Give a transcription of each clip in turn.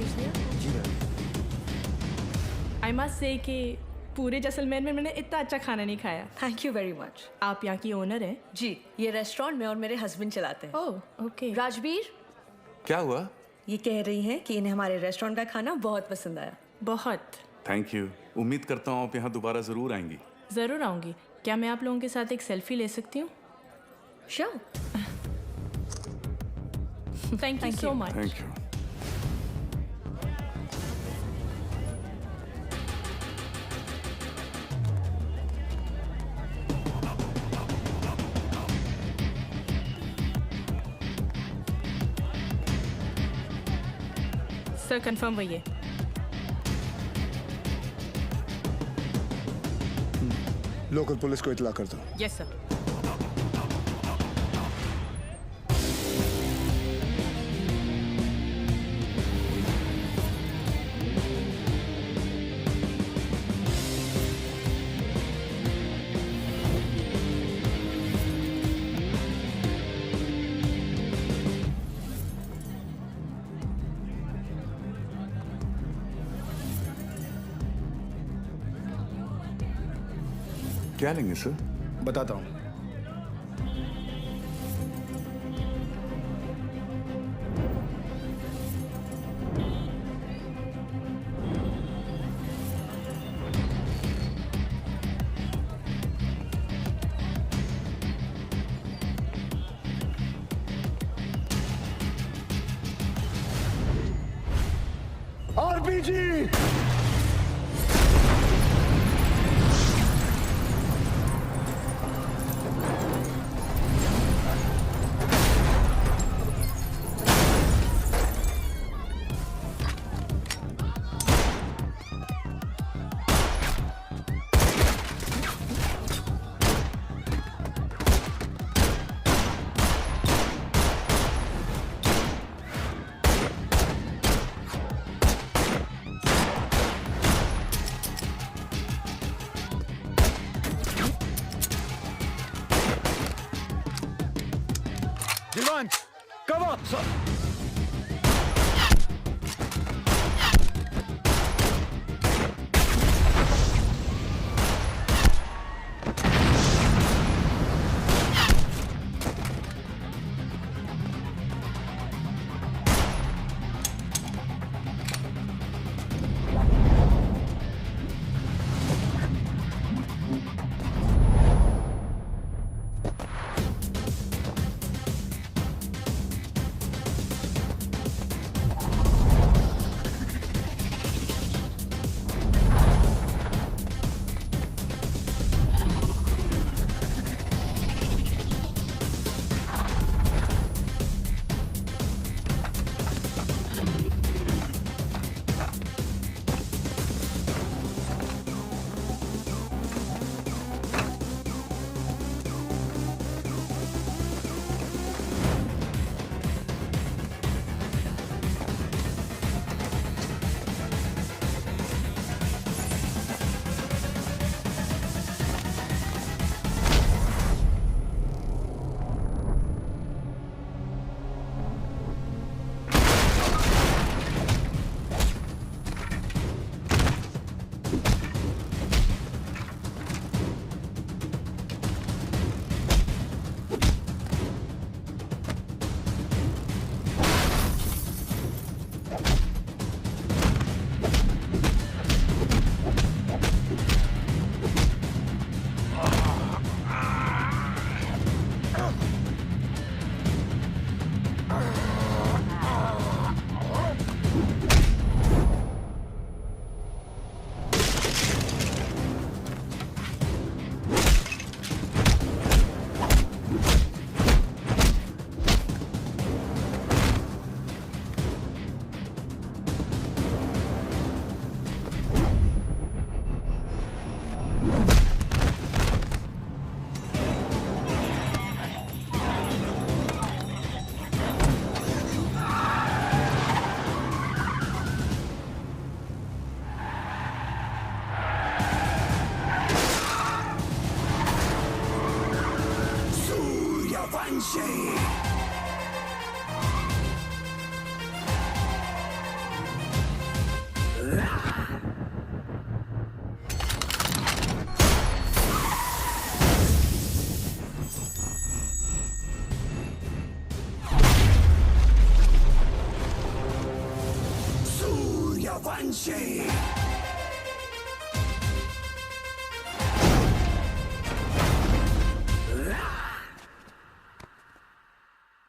Use लिया? जी ma'am. I must say कि पूरे जैसलमेर में मैंने इतना अच्छा खाना नहीं खाया। Thank you very much. आप यहाँ की ओनर हैं? जी, ये रेस्टोरेंट में और मेरे हस्बैंड चलाते हैं। Oh okay. राजवीर, क्या हुआ? ये कह रही हैं कि इन्हें हमारे रेस्टोरेंट का खाना बहुत पसंद आया। बहुत। Thank you. उम्मीद करता हूँ आप यहाँ दोबारा ज़रूर आएंगी। ज़रूर आऊँगी। क्या मैं आप लोगों के साथ एक सेल्फी ले सकती हूँ? Sure. Thank you so much. Thank you. Sir confirm वही है। लोकल पुलिस को इतला कर दो। Yes sir. क्या लेंगे सर? बताता हूँ। आरपीजी। Divan, cover!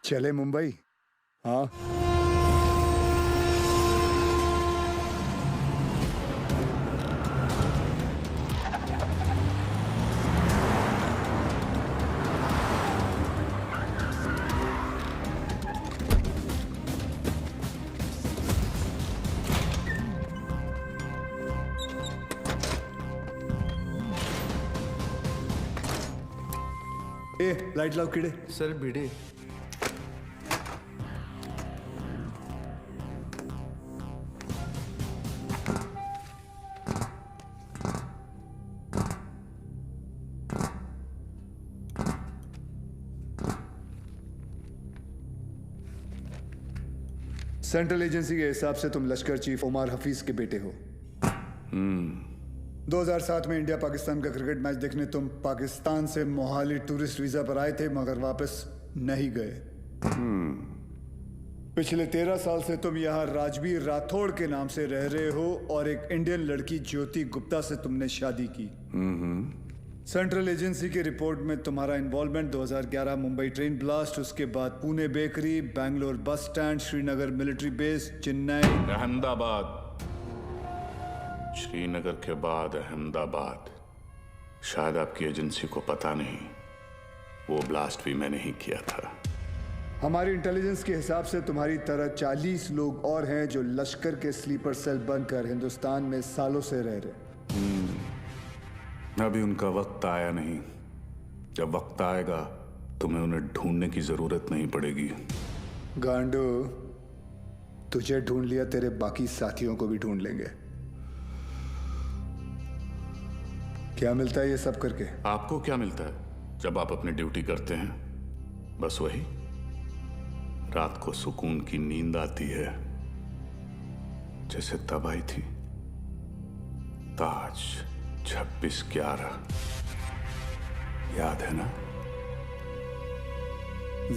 चले मुंबई। हाँ, ए लाइट लाओ कीड़े। सर भिड़े। सेंट्रल एजेंसी के हिसाब से तुम लश्कर चीफ उमर हफीज के बेटे हो। 2007 में इंडिया पाकिस्तान का क्रिकेट मैच देखने तुम पाकिस्तान से मोहाली टूरिस्ट वीजा पर आए थे, मगर वापस नहीं गए। पिछले 13 साल से तुम यहाँ राजवीर राठौड़ के नाम से रह रहे हो और एक इंडियन लड़की ज्योति गुप्ता से तुमने शादी की। सेंट्रल एजेंसी की रिपोर्ट में तुम्हारा इन्वॉल्वमेंट 2011 मुंबई ट्रेन ब्लास्ट, उसके बाद Pune bakery, Bangalore bus stand, Srinagar military base, Chennai, Ahmedabad. Srinagar के बाद अहमदाबाद। शायद आपकी एजेंसी को पता नहीं, वो ब्लास्ट भी मैंने ही किया था। हमारी इंटेलिजेंस के हिसाब से तुम्हारी तरह 40 लोग और हैं जो लश्कर के स्लीपर सेल बनकर हिंदुस्तान में सालों से रह रहे। अभी उनका वक्त आया नहीं। जब वक्त आएगा तुम्हें उन्हें ढूंढने की जरूरत नहीं पड़ेगी। गांडू, तुझे ढूंढ लिया, तेरे बाकी साथियों को भी ढूंढ लेंगे। क्या मिलता है ये सब करके? आपको क्या मिलता है जब आप अपनी ड्यूटी करते हैं? बस वही, रात को सुकून की नींद आती है, जैसे तब आई थी। ताज 26/11 याद है ना?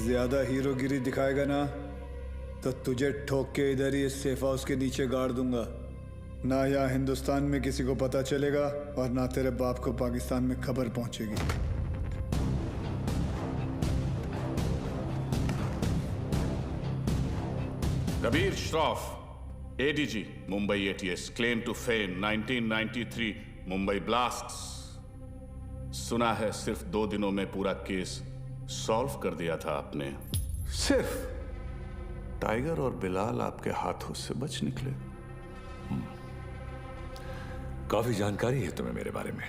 ज्यादा हीरोगिरी दिखाएगा ना तो तुझे ठोक के इधर ही इस सेफ हाउस के नीचे गाड़ दूंगा। ना यहाँ हिंदुस्तान में किसी को पता चलेगा और ना तेरे बाप को पाकिस्तान में खबर पहुंचेगी। Kabir Shroff, ADG, Mumbai ATS, claim to fame 1993 Mumbai blasts. सुना है सिर्फ 2 दिनों में पूरा केस सॉल्व कर दिया था आपने। सिर्फ टाइगर और बिलाल आपके हाथों से बच निकले। काफी जानकारी है तुम्हें मेरे बारे में,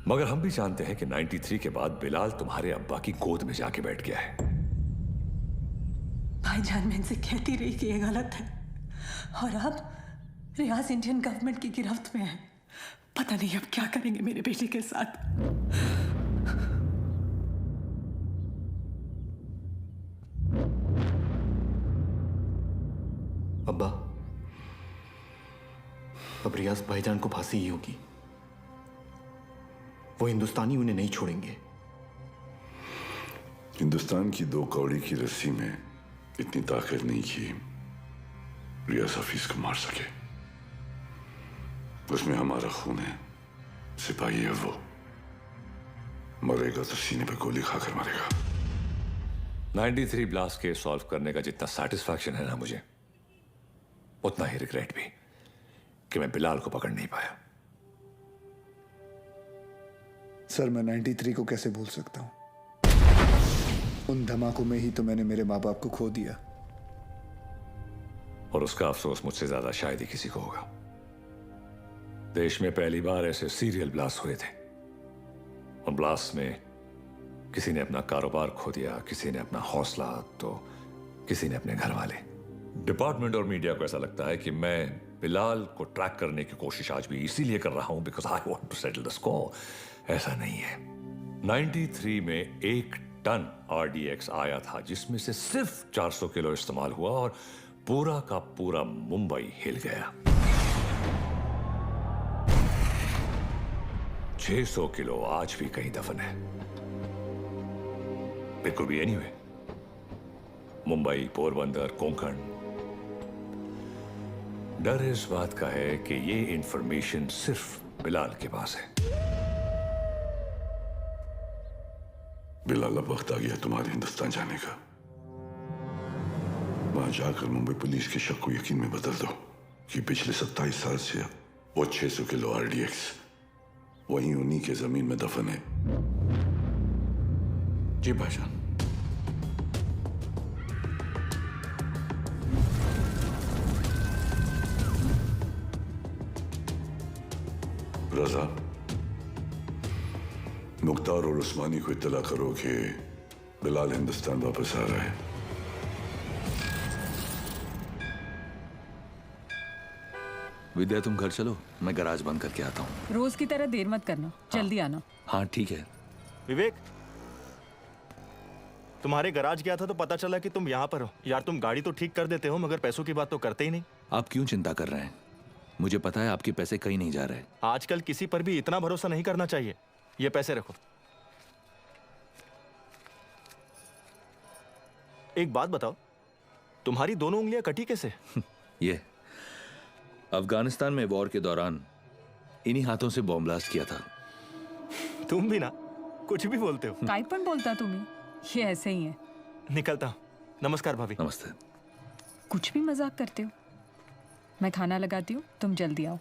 मगर हम भी जानते हैं कि 93 के बाद बिलाल तुम्हारे अब्बा की गोद में जाके बैठ गया है। भाईजान मैं इनसे कहती रही कि ये गलत है, और अब रियाज इंडियन गवर्नमेंट की गिरफ्त में है। पता नहीं अब क्या करेंगे मेरे बेटे के साथ। अब्बा, अब रियाज भाईजान को फांसी ही होगी। वो हिंदुस्तानी उन्हें नहीं छोड़ेंगे। हिंदुस्तान की 2 कौड़ी की रस्सी में इतनी ताकत नहीं कि रियाज हफीज को मार सके। उसमें हमारा खून है, सिपाही है वो। मरेगा तो सीने पे गोली खाकर मरेगा। 93 ब्लास्ट केस सॉल्व करने का जितना सेटिस्फैक्शन है ना मुझे, उतना ही रिग्रेट भी कि मैं बिलाल को पकड़ नहीं पाया। सर, मैं 93 को कैसे भूल सकता हूं? उन धमाकों में ही तो मैंने मेरे माँ बाप को खो दिया। और उसका अफसोस मुझसे ज्यादा शायद ही किसी को होगा। देश में पहली बार ऐसे सीरियल ब्लास्ट हुए थे, और ब्लास्ट में किसी ने अपना कारोबार खो दिया, किसी ने अपना हौसला, तो किसी ने अपने घर वाले। डिपार्टमेंट और मीडिया को ऐसा लगता है कि मैं बिलाल को ट्रैक करने की कोशिश आज भी इसीलिए कर रहा हूं because I want to settle the score. ऐसा नहीं है। 93 में 1 टन RDX आया था, जिसमें से सिर्फ 400 किलो इस्तेमाल हुआ और पूरा का पूरा मुंबई हिल गया। 600 किलो आज भी कहीं दफन है। It could be anywhere. Mumbai, Porbandar, Konkan. डर इस बात का है कि ये इंफॉर्मेशन सिर्फ बिलाल के पास है। बिलाल, अब वक्त आ गया तुम्हारे हिंदुस्तान जाने का। वहां जाकर मुंबई पुलिस के शक को यकीन में बदल दो कि पिछले 27 साल से वो 600 किलो आरडीएक्स वहीं उन्हीं के जमीन में दफन है। जी भाईजान। रजा, मुख्तार और उस्मानी को इत्तला करो कि बिलाल हिंदुस्तान वापस आ रहा है। विद्या, तुम घर चलो, मैं गैराज बंद करके आता हूँ। रोज की तरह देर मत करना, जल्दी आना। हाँ ठीक है। विवेक, तुम्हारे गैराज गया था तो पता चला कि तुम यहाँ पर हो। यार, तुम गाड़ी तो ठीक कर देते हो मगर पैसों की बात तो करते ही नहीं। आप क्यों चिंता कर रहे हैं? मुझे पता है आपके पैसे कहीं नहीं जा रहे। आजकल किसी पर भी इतना भरोसा नहीं करना चाहिए। ये पैसे रखो। एक बात बताओ, तुम्हारी दोनों उंगलियां कटी कैसे? ये अफगानिस्तान में वॉर के दौरान इन्हीं हाथों से बॉम्ब ब्लास्ट किया था। तुम भी ना कुछ भी बोलते हो। काय पण बोलता तुम्ही? ये ऐसे ही है। निकलता हूं। नमस्कार भाभी। नमस्ते। कुछ भी मजाक करते हो। मैं खाना लगाती हूँ, तुम जल्दी आओ।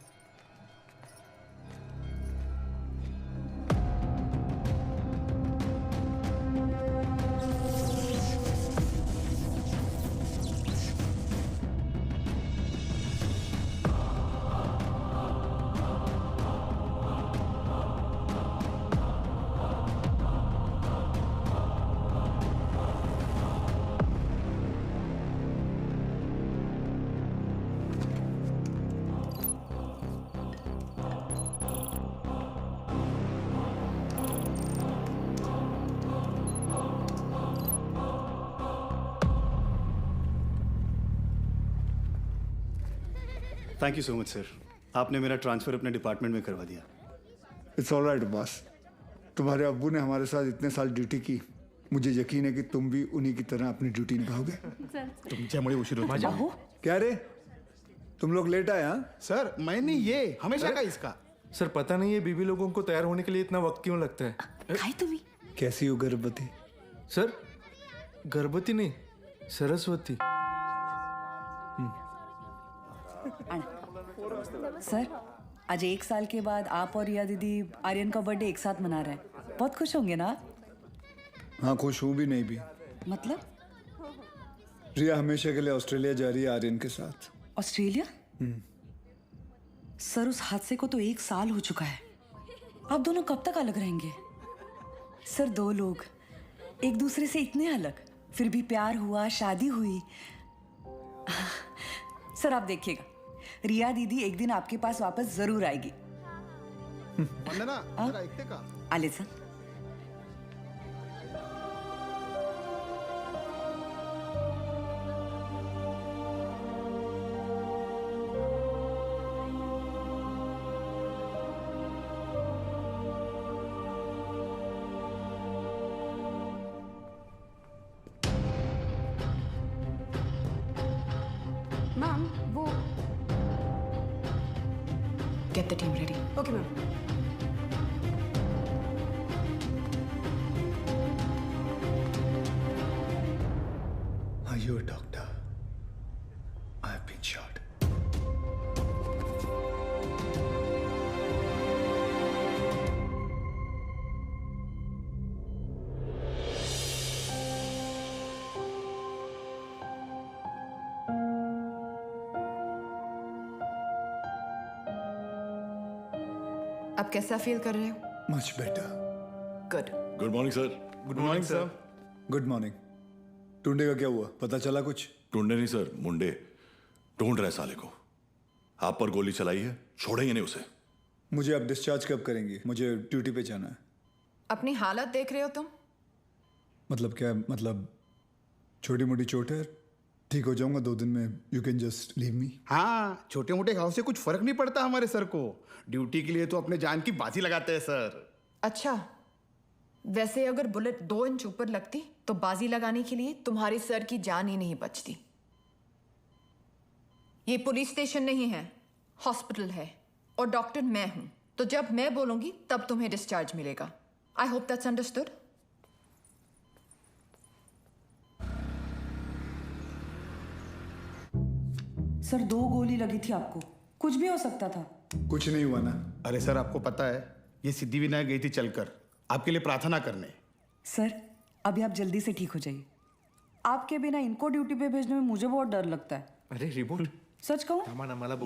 Thank you so much sir, आपने मेरा ट्रांसफ़र अपने डिपार्टमेंट में करवा दिया। It's all right boss. तुम्हारे अब्बू ने हमारे साथ इतने साल ड्यूटी की, मुझे यकीन है कि तुम भी उन्हीं की तरह अपनी ड्यूटी निभाओगे। तुमच्यामुळे उशीर होतो। क्या रे, तुम लोग लेट आए? हाँ सर, मैं नहीं, ये हमेशा का इसका। सर पता नहीं है बीबी लोगों को तैयार होने के लिए इतना वक्त क्यों लगता है। कैसी हो गर्भवती? सर गर्भवती नहीं, सरस्वती। सर, आज 1 साल के बाद आप और रिया दीदी आर्यन का बर्थडे एक साथ मना रहे हैं। बहुत खुश होंगे ना? हाँ, खुश हूँ भी नहीं भी। मतलब? रिया हमेशा के लिए ऑस्ट्रेलिया जा रही है आर्यन के साथ। ऑस्ट्रेलिया? सर, उस हादसे को तो 1 साल हो चुका है। आप दोनों कब तक अलग रहेंगे? सर, 2 लोग एक दूसरे से इतने अलग, फिर भी प्यार हुआ, शादी हुई। सर, आप देखिएगा, रिया दीदी एक दिन आपके पास वापस जरूर आएगी। आले सर। मैम, वो Get the team ready. Okay ma'am. Are you a doctor? I have been shot. अब कैसा फील कर रहे हो? Much better. Good. Good morning sir. Good morning sir. Good morning. Tunde का क्या हुआ, पता चला कुछ? ढूंढे नहीं सर, मुंडे ढूंढ रहे साले को। आप पर गोली चलाई है, छोड़ेंगे नहीं उसे। मुझे अब डिस्चार्ज कब करेंगे? मुझे ड्यूटी पे जाना है। अपनी हालत देख रहे हो तुम? मतलब क्या? मतलब छोटी मोटी चोट है, ठीक हो जाऊंगा 2 दिन में। You can just leave me. हाँ, छोटे मोटे घाव से कुछ फर्क नहीं पड़ता हमारे सर को। ड्यूटी के लिए तो अपने जान की बाजी लगाते हैं सर। अच्छा, वैसे अगर बुलेट 2 इंच ऊपर लगती तो बाजी लगाने के लिए तुम्हारे सर की जान ही नहीं बचती। ये पुलिस स्टेशन नहीं है, हॉस्पिटल है और डॉक्टर मैं हूं, तो जब मैं बोलूंगी तब तुम्हें डिस्चार्ज मिलेगा। I hope that's understood. Sir 2 गोली लगी थी आपको, कुछ भी हो सकता था। कुछ नहीं हुआ ना। अरे सर आपको पता है ये सिद्धि विनायक गई थी चलकर आपके लिए प्रार्थना करने। सर अभी आप जल्दी से ठीक हो जाइए। आपके बिना इनको ड्यूटी पे भेजने में मुझे बहुत डर लगता है। अरे रिमोट सच कहूँ,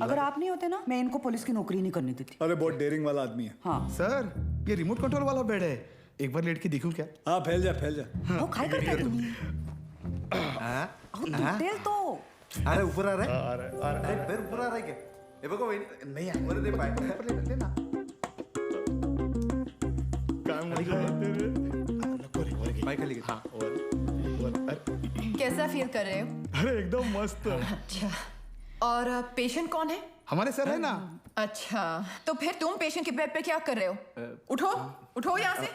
अगर आप नहीं होते ना, मैं इनको पुलिस की नौकरी नहीं करने देती। अरे बहुत डेयरिंग वाला आदमी है। हाँ सर ये रिमोट कंट्रोल वाला बेड है, एक बार लेट के देखूं क्या? हाँ फैल जा। वो काय करता है तुम्ही? तेल तो अरे ऊपर आ रहा है। अरे पैर ऊपर आ रहा है क्या? ये बघो वहिनी. नहीं वर दे पाय. लेना पाय खाली घे. हाँ कैसा फील कर रहे हो? अरे एकदम मस्त। अच्छा, और पेशेंट कौन है? हमारे सर है ना। अच्छा, तो फिर तुम पेशेंट के बेड पे क्या कर रहे हो? उठो उठो यहाँ से।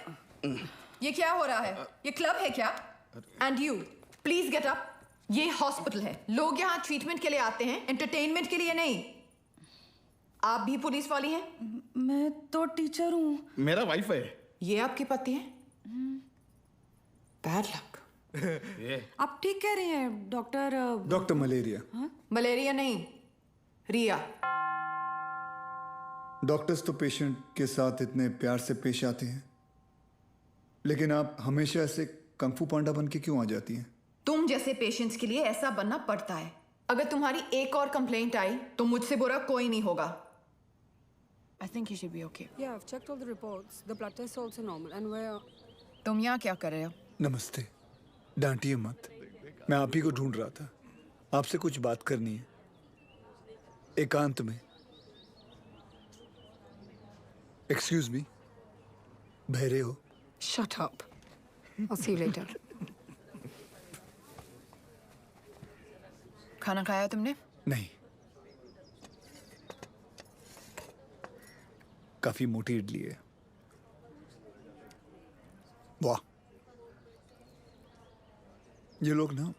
ये क्या हो रहा है? ये क्लब है क्या? And you please get up. ये हॉस्पिटल है, लोग यहाँ ट्रीटमेंट के लिए आते हैं, एंटरटेनमेंट के लिए नहीं। आप भी पुलिस वाली हैं? मैं तो टीचर हूँ। मेरा वाइफ है। ये आपके पति हैं? Bad luck. आप ठीक कह रही हैं डॉक्टर। Doctor malaria. मलेरिया नहीं, रिया। डॉक्टर्स तो पेशेंट के साथ इतने प्यार से पेश आते हैं, लेकिन आप हमेशा ऐसे कंफू पांडा बन के क्यों आ जाती हैं? तुम जैसे पेशेंट्स के लिए ऐसा बनना पड़ता है। अगर तुम्हारी एक और कंप्लेंट आई तो मुझसे बुरा कोई नहीं होगा। I think you should be okay. Yeah, I've checked all the reports. The blood test is also normal. And where? तुम यहाँ क्या कर रहे हो? नमस्ते, डांटिए मत। मैं आप ही को ढूंढ रहा था। आपसे कुछ बात करनी है, एकांत में। एक्सक्यूज मी, बहरे हो? Shut up. I'll see you later. खाना खाया तुमने? नहीं, काफी मोटी इडली है। वाह, ये लोग ना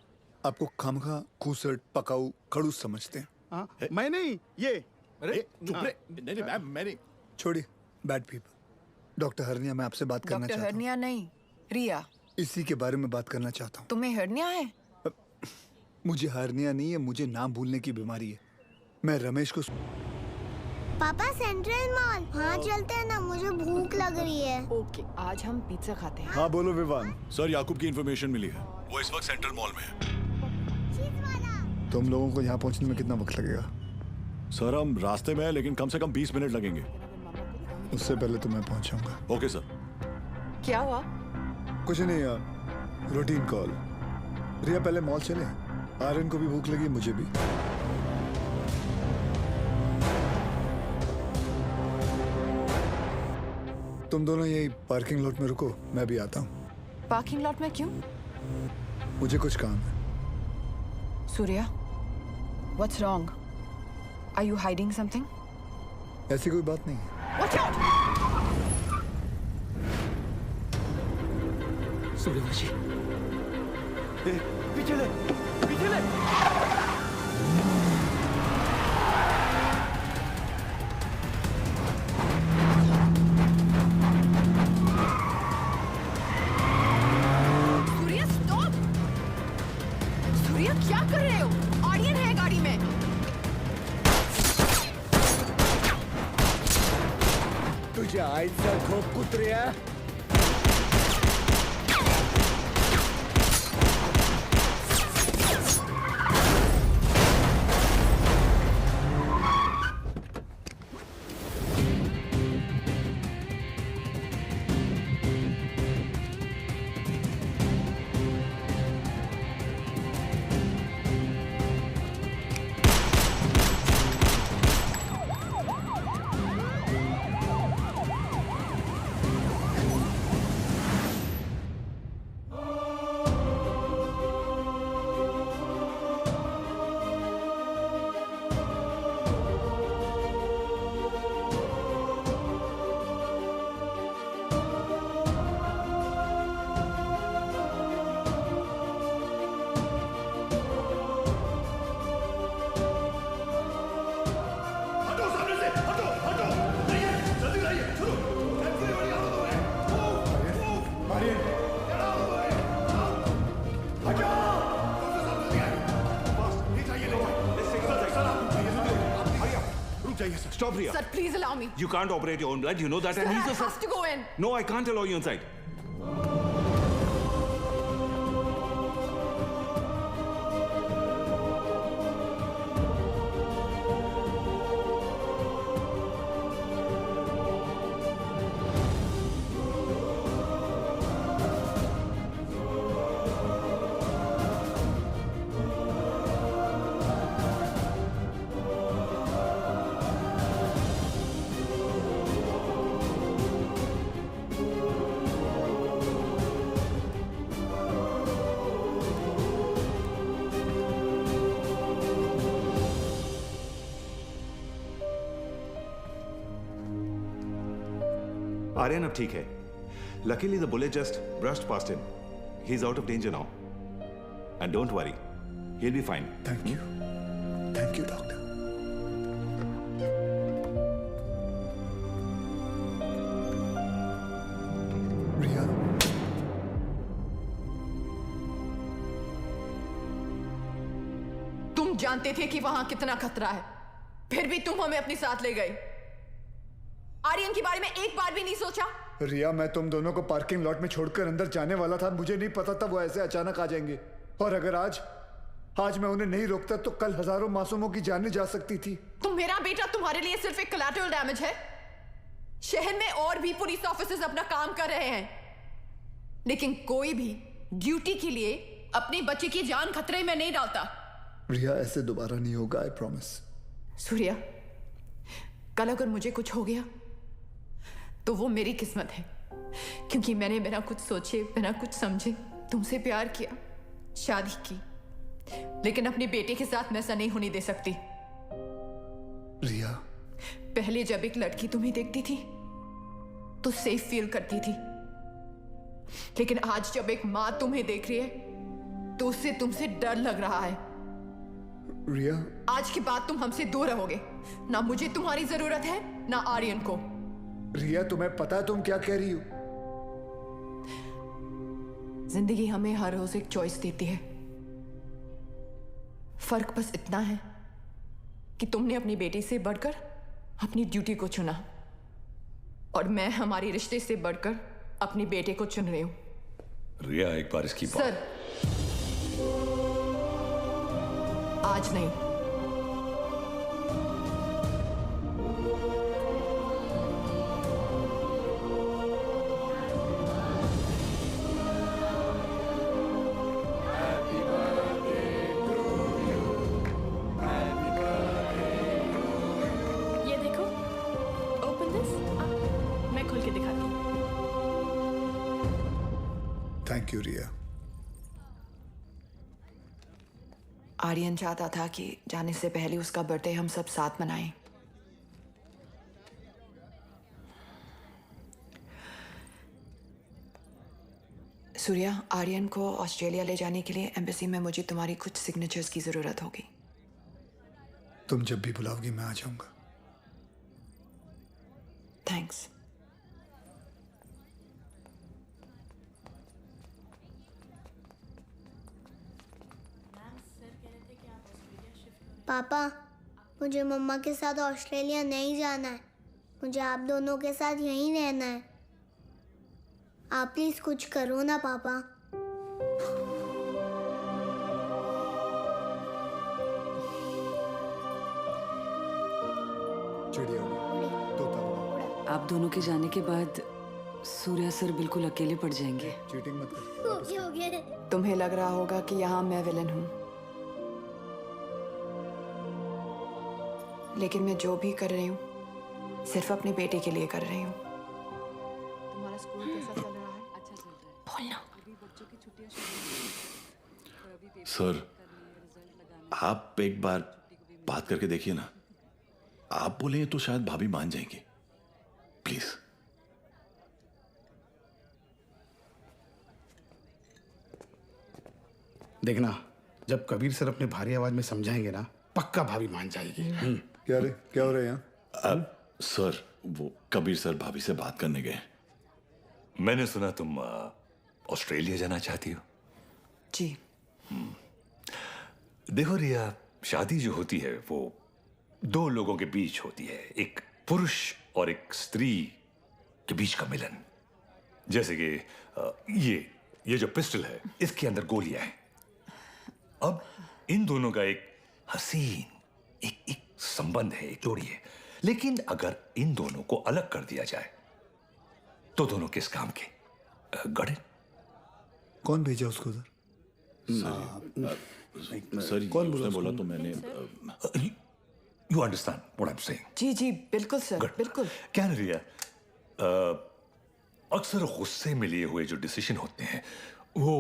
आपको खामखा खूसट पकाऊ खड़ूस समझते हैं। हाँ, मैं नहीं, ये। अरे चुप रे. नहीं मैम, मैं नहीं. छोड़िए, बैड पीपल। डॉक्टर हरनिया, मैं आपसे बात करना डॉक्टर चाहता हूँ। हरनिया नहीं, रिया। इसी के बारे में बात करना चाहता हूँ। तुम्हें हरनिया है? मुझे हरनिया नहीं है, मुझे नाम भूलने की बीमारी है। मैं रमेश को। पापा सेंट्रल मॉल वहाँ चलते हैं ना, मुझे भूख लग रही है। ओके, आज हम पिज्जा खाते हैं। हाँ बोलो विवान। सर, याकूब की इंफॉर्मेशन मिली है, वो इस वक्त सेंट्रल मॉल में है। तुम लोगों को यहाँ पहुँचने में कितना वक्त लगेगा? सर हम रास्ते में हैं, लेकिन कम से कम 20 मिनट लगेंगे। उससे पहले तो मैं पहुँचाऊंगा। Okay sir. क्या हुआ? कुछ नहीं यार, रूटीन कॉल। रिया पहले मॉल चले, आर्यन को भी भूख लगी, मुझे भी। तुम दोनों यही पार्किंग लॉट में रुको, मैं भी आता हूँ। पार्किंग लॉट में क्यों? मुझे कुछ काम है। Surya, what's wrong? Are you hiding something? ऐसी कोई बात नहीं है। Watch out! सूर्यवंशी, पीछे ले, पीछे ले। सूर्या स्टॉप! सूर्या क्या कर रहे हो? ऑडियन है गाड़ी में। तुझे आईचा झोप कुत्र्या। Stop, Ria. Sir, please allow me. You can't operate your own blood. You know that. Sir, and I he's a have to go in. No, I can't allow you inside. Aryan अब ठीक है. Luckily the bullet just brushed past him. He's out of danger now. And don't worry, he'll be fine. Thank you. Thank you, doctor. Ria. तुम जानते थे कि वहां कितना खतरा है, फिर भी तुम हमें अपने साथ ले गए. आर्यन के बारे में एक बार भी नहीं सोचा? रिया, मैं तुम दोनों को पार्किंग लॉट में छोड़कर अंदर जाने वाला था. मुझे नहीं पता था वो ऐसे अचानक आ जाएंगे. और अगर आज मैं उन्हें नहीं रोकता तो कल हजारों मासूमों की जानें जा सकती थी. तो मेरा बेटा तुम्हारे लिए सिर्फ एक कोलैटरल डैमेज है. शहर में और भी पुलिस ऑफिसर्स अपना काम कर रहे हैं, लेकिन कोई भी ड्यूटी के लिए अपने बच्चे की जान खतरे में नहीं डालता. रिया, ऐसे दोबारा नहीं होगा, आई प्रॉमिस. सूर्या, कल अगर मुझे कुछ हो गया तो वो मेरी किस्मत है, क्योंकि मैंने बिना कुछ सोचे, बिना कुछ समझे तुमसे प्यार किया, शादी की. लेकिन अपने बेटे के साथ मैं ऐसा नहीं होने दे सकती. रिया, पहले जब एक लड़की तुम्हें देखती थी तो सेफ फील करती थी, लेकिन आज जब एक माँ तुम्हें देख रही है तो उससे तुमसे डर लग रहा है. रिया, आज के बाद तुम हमसे दूर रहोगे. ना मुझे तुम्हारी जरूरत है, ना आर्यन को. रिया, तुम्हें पता है तुम क्या कह रही हो? जिंदगी हमें हर रोज एक चॉइस देती है. फर्क बस इतना है कि तुमने अपनी बेटी से बढ़कर अपनी ड्यूटी को चुना, और मैं हमारे रिश्ते से बढ़कर अपने बेटे को चुन रही हूं. रिया, एक बार इसकी बात. सर, आज नहीं. ये देखो, ओपन दिस. मैं खोल के दिखाती हूँ. थैंक यू रिया. आर्यन चाहता था कि जाने से पहले उसका बर्थडे हम सब साथ मनाएं. सूर्या, आर्यन को ऑस्ट्रेलिया ले जाने के लिए एम्बेसी में मुझे तुम्हारी कुछ सिग्नेचर्स की जरूरत होगी. तुम जब भी बुलाओगी मैं आ जाऊंगा. थैंक्स. पापा, मुझे मम्मा के साथ ऑस्ट्रेलिया नहीं जाना है. मुझे आप दोनों के साथ यहीं रहना है. आप प्लीज कुछ करो ना पापा. आप दोनों के जाने के बाद सूर्या सर बिल्कुल अकेले पड़ जाएंगे. चीटिंग मत कर. हो गया. तुम्हें लग रहा होगा कि यहाँ मैं विलन हूँ, लेकिन मैं जो भी कर रही हूँ सिर्फ अपने बेटे के लिए कर रही हूँ. तुम्हारा स्कूल कैसा चल रहा है? अच्छा चल रहा है. बोलना. सर, आप एक बार बात करके देखिए ना. आप बोलेंगे तो शायद भाभी मान जाएंगी. प्लीज. देखना, जब कबीर सर अपने भारी आवाज में समझाएंगे ना, पक्का भाभी मान जाएगी. क्या रे, क्या हो रहा है यहाँ? सर, वो कबीर सर भाभी से बात करने गए. मैंने सुना तुम ऑस्ट्रेलिया जाना चाहती हो. जी. देखो रिया, शादी जो होती है वो दो लोगों के बीच होती है, एक पुरुष और एक स्त्री के बीच का मिलन। जैसे कि ये जो पिस्टल है, इसके अंदर गोलियां हैं। अब इन दोनों का एक हसीन एक संबंध है, एक जोड़ी है। लेकिन अगर इन दोनों को अलग कर दिया जाए तो दोनों किस काम के? गड़े। कौन भेजा उसको उधर? सर कौन बोला तो मैंने you understand what I am saying? जी जी बिल्कुल सर, बिल्कुल। क्या रिया, अक्सर गुस्से में लिए हुए जो डिसीजन होते हैं वो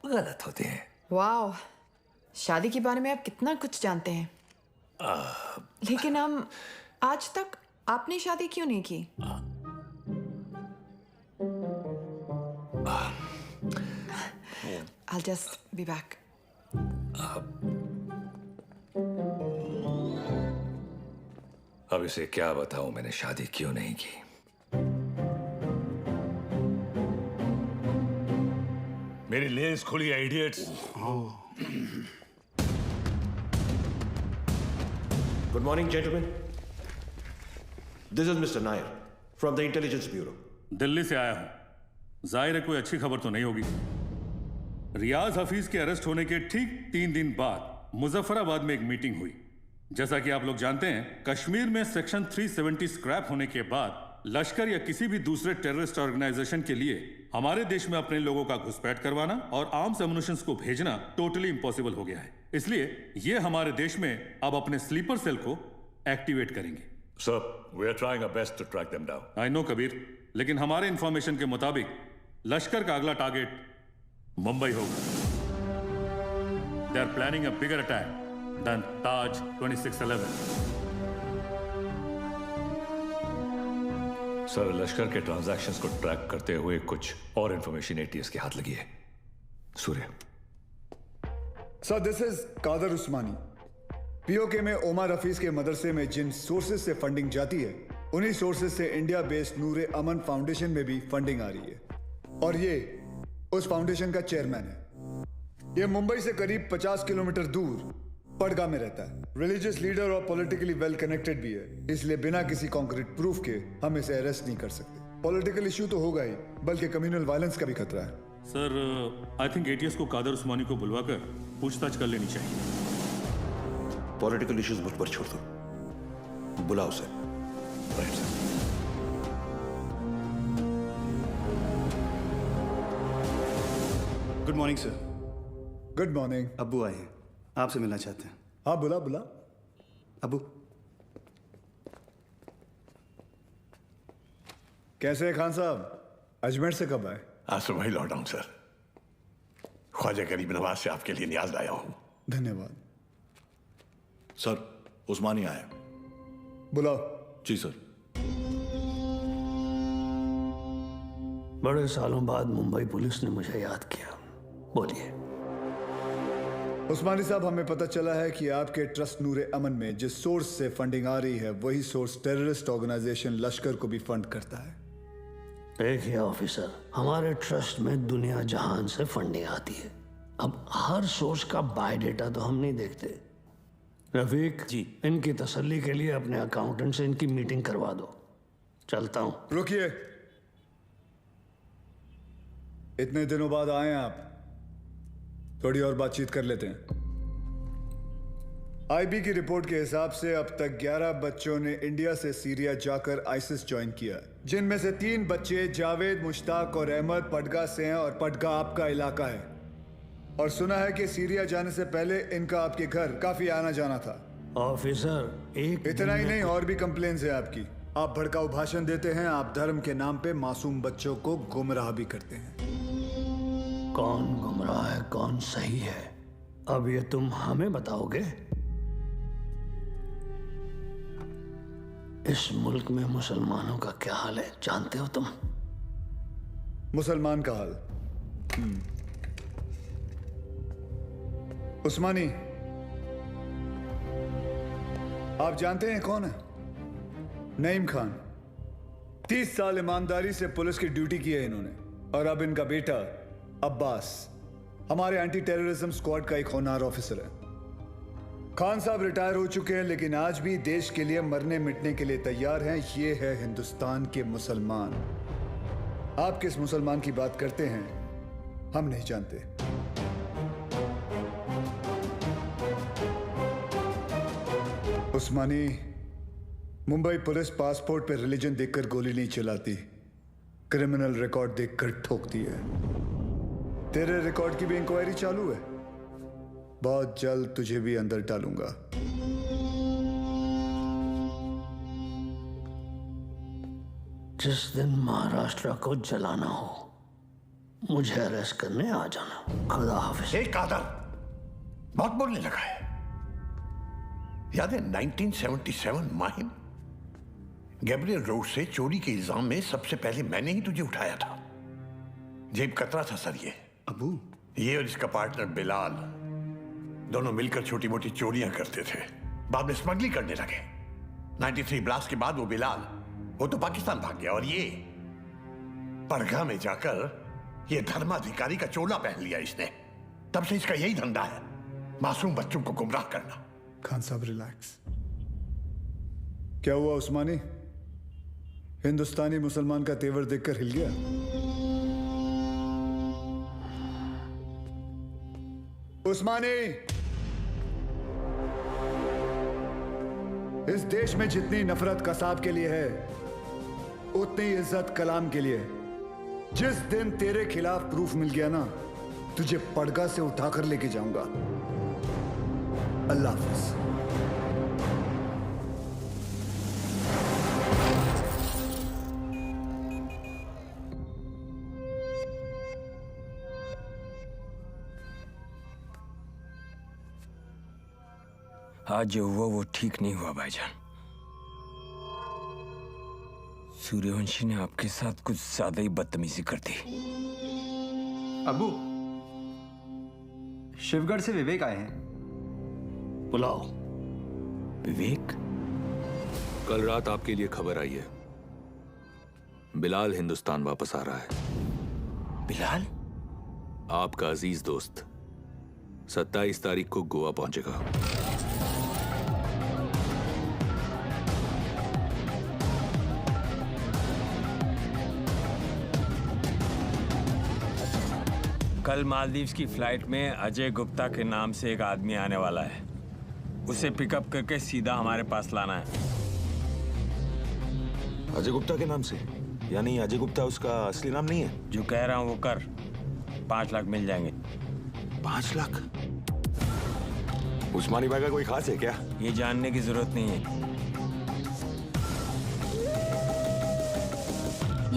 गलत होते हैं। वाओ, शादी के बारे में आप कितना कुछ जानते हैं। लेकिन हम आज तक आपने शादी क्यों नहीं की? I'll just be back. अब इसे क्या बताऊं मैंने शादी क्यों नहीं की। मेरी लेंस खुली है, idiots. Good morning, gentlemen. This is Mr. Nair from the Intelligence Bureau. Delhi से आया हूं। जाहिर है कोई अच्छी खबर तो नहीं होगी। रियाज हफीज के अरेस्ट होने के ठीक 3 दिन बाद मुजफ्फराबाद में एक मीटिंग हुई। जैसा कि आप लोग जानते हैं, कश्मीर में सेक्शन 370 स्क्रैप होने के बाद लश्कर या किसी भी दूसरे टेररिस्ट ऑर्गेनाइजेशन के लिए हमारे देश में अपने लोगों का घुसपैठ करवाना और आर्म्स एमुनिशंस को भेजना टोटली इम्पॉसिबल हो गया है। इसलिए ये हमारे देश में अब अपने स्लीपर सेल को एक्टिवेट करेंगे। Sir, we are trying our best to track them down. I know Kabir, लेकिन हमारे इंफॉर्मेशन के मुताबिक लश्कर का अगला टारगेट मुंबई होगा। They are planning a bigger attack than Taj 2611। Sir, Lashkar के ट्रांजैक्शंस को ट्रैक करते हुए कुछ और इंफॉर्मेशन एटीएस के हाथ लगी है। Surya. Sir, this is Kadar Usmani. POK में ओमर हफीज के मदरसे में जिन सोर्सेज से फंडिंग जाती है, उन्हीं सोर्सेज से इंडिया बेस्ड नूरे अमन फाउंडेशन में भी फंडिंग आ रही है और ये उस फाउंडेशन का चेयरमैन है। ये मुंबई से करीब 50 किलोमीटर दूर पड़गा में रहता है। रिलीजियस लीडर और पॉलिटिकली वेल कनेक्टेड भी है, इसलिए बिना किसी कॉन्क्रीट प्रूफ के हम इसे अरेस्ट नहीं कर सकते। पॉलिटिकल इशू तो होगा ही, बल्कि कम्युनल वायलेंस का भी खतरा है। सर, आई थिंक एटीएस को कादर उस्मानी को बुलवाकर पूछताछ कर लेनी चाहिए। पॉलिटिकल इश्यूज मुझ पर छोड़ दो, बुलाओ sir. Right sir. Good morning sir. Good morning. अब्बू आए हैं, आपसे मिलना चाहते हैं। हाँ, बुला बुला। अब्बू कैसे हैं खान साहब? अजमेर से कब आए? आज सुबह ही लौटा हूं सर। ख्वाजा गरीब नवाज से आपके लिए न्याज लाया हूं। धन्यवाद। सर, उस्मानी आए। बुलाओ। जी सर। बड़े सालों बाद मुंबई पुलिस ने मुझे याद किया। बोलिए। उस्मानी साहब, हमें पता चला है कि आपके ट्रस्ट नूरे अमन में जिस सोर्स से फंडिंग आ रही है, वही सोर्स टेररिस्ट ऑर्गेनाइजेशन लश्कर को भी फंड करता है। देखिए ऑफिसर, हमारे ट्रस्ट में दुनिया जहान से फंडिंग आती है। अब हर सोर्स का बायोडेटा तो हम नहीं देखते। रफीक जी, इनकी तसल्ली के लिए अपने अकाउंटेंट से इनकी मीटिंग करवा दो। चलता हूं। रुकिए, इतने दिनों बाद आए हैं आप, थोड़ी और बातचीत कर लेते हैं। आईबी की रिपोर्ट के हिसाब से अब तक 11 बच्चों ने इंडिया से सीरिया जाकर आईसिस ज्वाइन किया, जिनमें से 3 बच्चे जावेद, मुश्ताक और अहमद पडगा से हैं और पडगा आपका इलाका है। और सुना है कि सीरिया जाने से पहले इनका आपके घर काफी आना जाना था। ऑफिसर, एक इतना ही नहीं, और भी कंप्लेन्स है आपकी। आप भड़काऊ भाषण देते हैं, आप धर्म के नाम पे मासूम बच्चों को गुमराह भी करते हैं। कौन गुमराह है, कौन सही है, अब ये तुम हमें बताओगे? इस मुल्क में मुसलमानों का क्या हाल है जानते हो तुम? मुसलमान का हाल? उस्मानी, आप जानते हैं कौन है? नईम खान। 30 साल ईमानदारी से पुलिस की ड्यूटी की है इन्होंने, और अब इनका बेटा अब्बास हमारे एंटी टेररिज्म स्क्वाड का एक होनहार ऑफिसर है। खान साहब रिटायर हो चुके हैं, लेकिन आज भी देश के लिए मरने मिटने के लिए तैयार हैं। ये है हिंदुस्तान के मुसलमान। आप किस मुसलमान की बात करते हैं हम नहीं जानते। उस्मानी, मुंबई पुलिस पासपोर्ट पे रिलीजन देखकर गोली नहीं चलाती, क्रिमिनल रिकॉर्ड देखकर ठोकती है। तेरे रिकॉर्ड की भी इंक्वायरी चालू है। बहुत जल्द तुझे भी अंदर डालूंगा। जिस दिन महाराष्ट्र को जलाना हो मुझे अरेस्ट करने आ जाना। खुदा हाफिज। एक कादर बहुत बोलने लगा है। याद है 1977 माहिम, गैब्रियल रोड से चोरी के इल्जाम में सबसे पहले मैंने ही तुझे उठाया था। जेब कतरा था सर ये। अबू, ये और इसका पार्टनर बिलाल दोनों मिलकर छोटी मोटी चोरियां करते थे, बाद में स्मगलिंग करने लगे। 93 ब्लास्ट के बाद वो बिलाल वो तो पाकिस्तान भाग गया और ये परगा में जाकर ये धर्माधिकारी का चोला पहन लिया इसने। तब से इसका यही धंधा है, मासूम बच्चों को गुमराह करना। खान साहब रिलैक्स। क्या हुआ उस्मानी? हिंदुस्तानी मुसलमान का तेवर देखकर हिल गया? उस्मानी, इस देश में जितनी नफरत कसाब के लिए है उतनी इज्जत कलाम के लिए। जिस दिन तेरे खिलाफ प्रूफ मिल गया ना, तुझे पड़गा से उठाकर लेके जाऊंगा। अल्लाह हाफिज। आज जो हुआ वो ठीक नहीं हुआ भाईजान। सूर्यवंशी ने आपके साथ कुछ ज्यादा ही बदतमीजी कर दी। अबू, शिवगढ़ से विवेक आए हैं। बुलाओ। विवेक? कल रात आपके लिए खबर आई है, बिलाल हिंदुस्तान वापस आ रहा है। बिलाल? आपका अजीज दोस्त 27 तारीख को गोवा पहुंचेगा। कल मालदीव्स की फ्लाइट में अजय गुप्ता के नाम से एक आदमी आने वाला है। उसे पिकअप करके सीधा हमारे पास लाना है। अजय गुप्ता के नाम से? यानी अजय गुप्ता उसका असली नाम नहीं है? जो कह रहा हूं वो कर। 5 लाख मिल जाएंगे। 5 लाख? उस्मानी भाई का कोई खास है क्या? ये जानने की जरूरत नहीं है।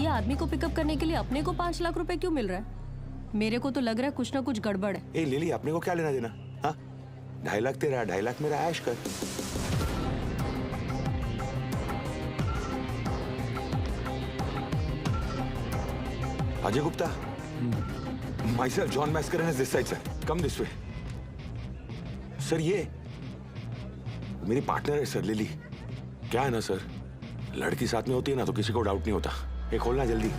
ये आदमी को पिकअप करने के लिए अपने को 5 लाख रुपए क्यों मिल रहा है? मेरे को तो लग रहा है कुछ ना कुछ गड़बड़ है। ए लिली, अपने को क्या लेना देना? हाँ, 2.5 लाख तेरा, 2.5 लाख मेरा, ऐश कर। Ajay Gupta, myself John Mascarenhas this side, sir. Come this way. Sir ये मेरी पार्टनर है सर, लिली। क्या है ना सर, लड़की साथ में होती है ना तो किसी को डाउट नहीं होता। ये खोलना जल्दी।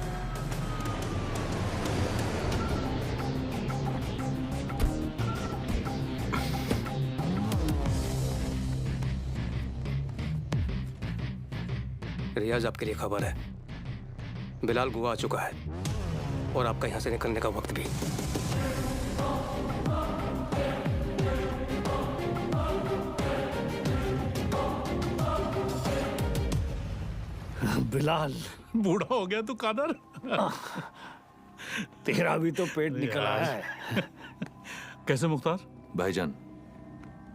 रियाज, आपके लिए खबर है। बिलाल गोवा आ चुका है और आपका यहां से निकलने का वक्त भी। बिलाल, बूढ़ा हो गया तू कादर। तेरा भी तो पेट निकला है। कैसे मुख्तार भाईजान,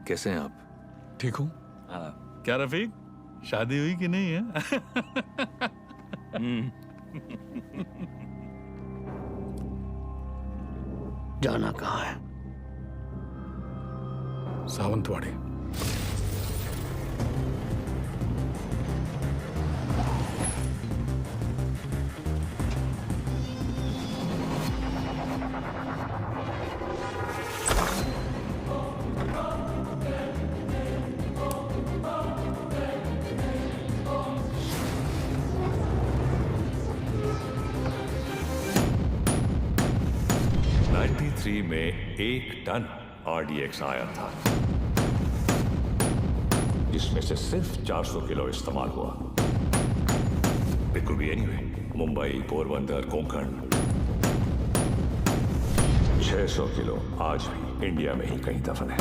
कैसे हैं आप? ठीक हूँ। क्या रफीक, शादी हुई कि नहीं है? जाना कहाँ है? सावंतवाड़ी। में 1 टन RDX आया था। जिसमें से सिर्फ 400 किलो इस्तेमाल हुआ। It could be anyway, Mumbai, Porbandar, Konkan. 600 kilo आज भी इंडिया में ही कहीं दफन है।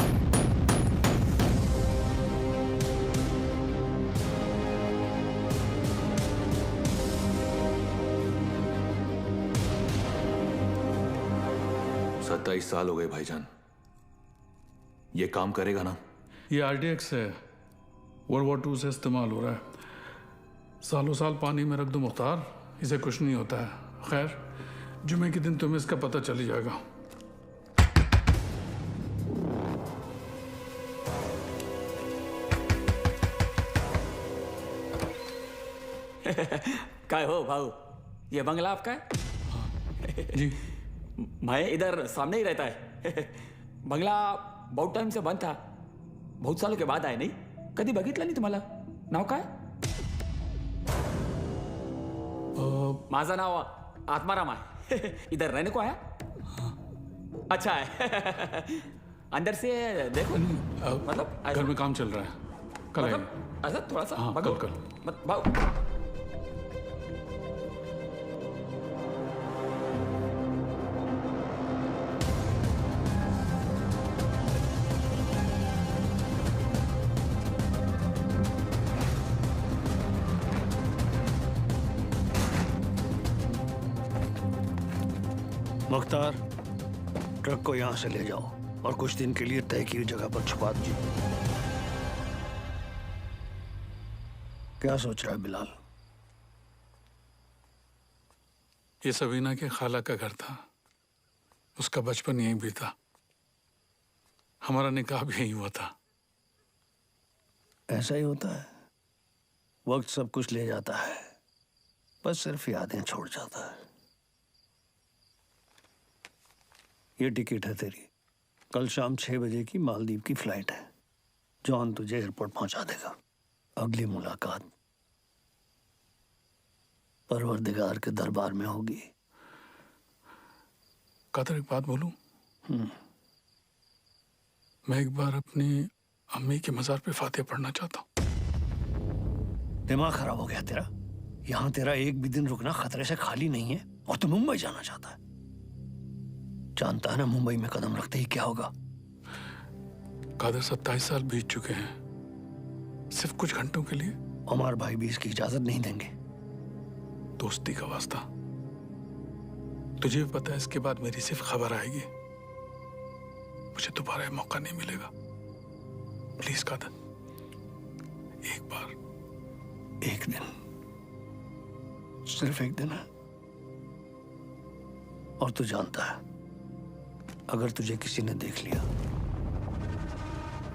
सत्ताईस साल हो गए भाईजान। ये काम करेगा ना? ये RDX है, वर्ल्ड वॉर 2 से इस्तेमाल हो रहा है। सालों साल पानी में रख दो मुख्तार, इसे कुछ नहीं होता है। खैर, जुमे के दिन तुम्हें इसका पता चल ही जाएगा। काय हो भाऊ, ये बंगला आपका है? जी। मैं इधर सामने ही रहता है। बंगला बहुत टाइम से बंद था, बहुत सालों के बाद आए। नहीं कधी बघितलं नाही तुम्हाला? नाव काय? माझं नाव आत्माराम आहे। इधर रहने को आया? अच्छा है। अंदर से देखो। मतलब घर में काम चल रहा है, कल आएंगे। मतलब ऐसा थोड़ा सा हाँ, भागो। कल। मत भाऊ। मुख्तार, ट्रक को यहां से ले जाओ और कुछ दिन के लिए तय की जगह पर छुपा दीजिए। क्या सोच रहा है बिलाल? ये सबीना के खाला का घर था, उसका बचपन यहीं बीता, हमारा निकाह भी यहीं हुआ था। ऐसा ही होता है, वक्त सब कुछ ले जाता है, बस सिर्फ यादें छोड़ जाता है। ये टिकट है तेरी, कल शाम 6 बजे की मालदीव की फ्लाइट है। जॉन तुझे एयरपोर्ट पहुंचा देगा। अगली मुलाकात परवरदिगार के दरबार में होगी। कादर, एक बात बोलूं? मैं एक बार अपनी अम्मी के मजार पे फातिहा पढ़ना चाहता हूं। दिमाग खराब हो गया तेरा? यहां तेरा एक भी दिन रुकना खतरे से खाली नहीं है और तू मुंबई जाना चाहता है। जानता है ना मुंबई में कदम रखते ही क्या होगा? कादर, 27 साल बीत चुके हैं, सिर्फ कुछ घंटों के लिए। उमर भाई भी इसकी इजाजत नहीं देंगे। दोस्ती का वास्ता, तुझे भी पता है इसके बाद मेरी सिर्फ खबर आएगी, मुझे दोबारा मौका नहीं मिलेगा। प्लीज कादर, एक बार, एक दिन, सिर्फ एक दिन है। और तू जानता है, अगर तुझे किसी ने देख लिया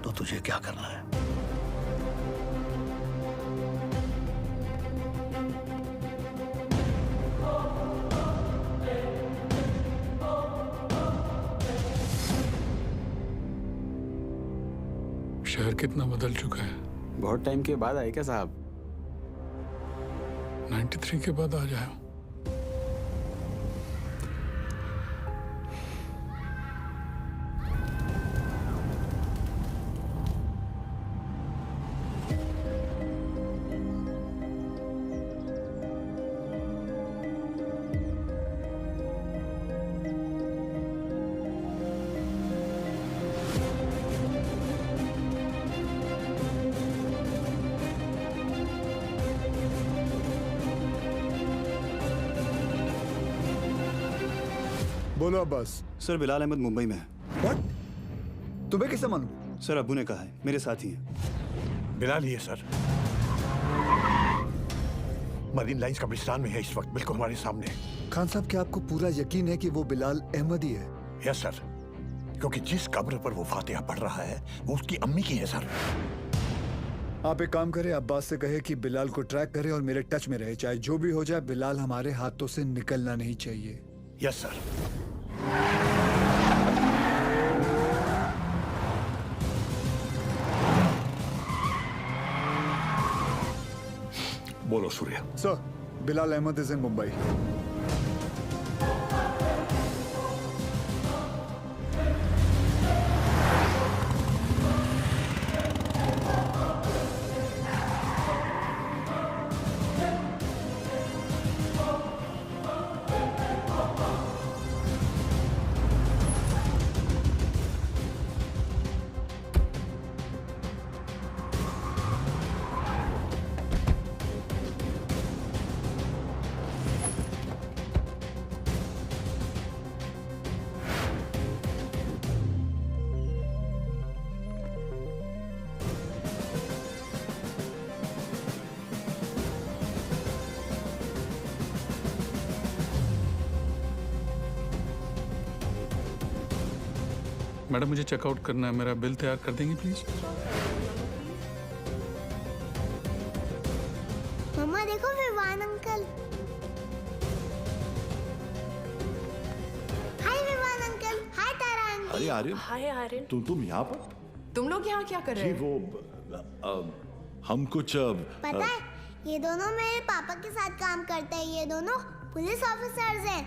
तो तुझे क्या करना है? शहर कितना बदल चुका है। बहुत टाइम के बाद आए क्या साहब? 93 के बाद आ जाए। बोलो अब्बास। सर, बिलाल अहमद मुंबई में है। व्हाट? तुम्हें कैसे मालूम? सर, अब्बू ने कहा है, मेरे साथ ही हैं। बिलाल ही है सर, मरीन लाइंस कब्रिस्तान में है इस वक्त, बिल्कुल हमारे सामने। खान साहब, क्या आपको पूरा यकीन है कि वो बिलाल अहमद ही है? यस सर, क्योंकि जिस कब्र पर वो फातिहा पढ़ रहा है वो उसकी अम्मी की है सर। आप एक काम करें, अब्बास से कहे कि बिलाल को ट्रैक करे और मेरे टच में रहे। चाहे जो भी हो जाए, बिलाल हमारे हाथों से निकलना नहीं चाहिए। Yes sir. बोलो Surya. Sir, Bilal Ahmed is in Mumbai. Madam मुझे चेकआउट करना है, मेरा बिल तैयार कर देंगी प्लीज? मम्मा देखो विवान अंकल। हाय विवान अंकल। हाय तारा आंटी। अरे आर्यन, हाय आर्यन। तुम यहाँ पर? तुम लोग यहाँ क्या कर रहे जी हो? वो हम कुछ पता है ये दोनों मेरे पापा के साथ काम करते हैं। ये दोनों पुलिस ऑफिसर्स हैं।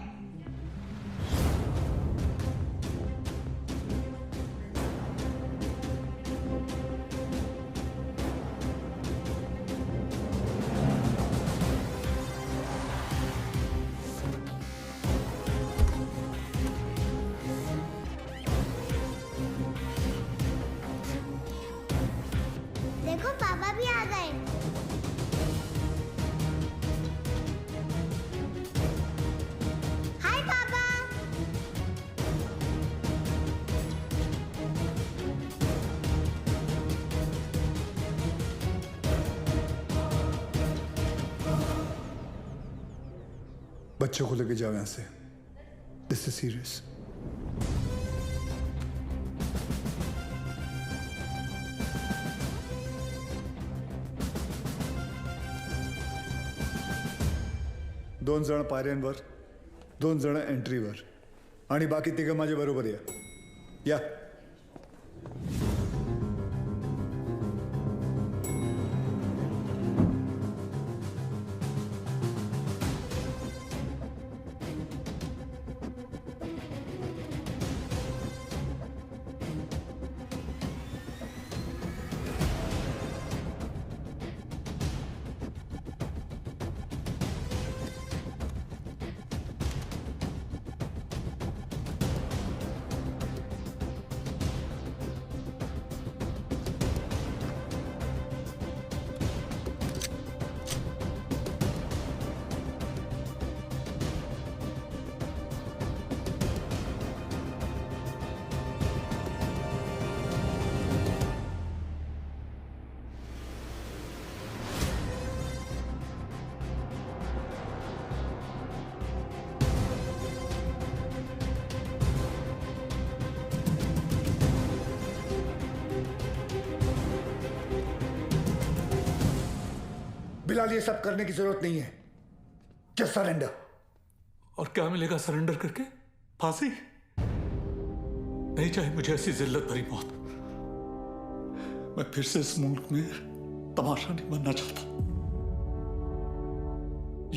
देखो पापा भी आ गए। हाय पापा। बच्चों को लेके जाओ यहाँ से। This is serious. दोन जण पायऱ्यांवर, दोन जण एंट्रीवर आणि बाकी तिघं माझ्या बरोबर या। बिलाल ये सब करने की जरूरत नहीं है। Just surrender. और क्या मिलेगा सरेंडर करके? फांसी? नहीं चाहिए मुझे ऐसी जिल्लत भरी मौत। मैं फिर से इस मुल्क में तमाशा नहीं बनना चाहता।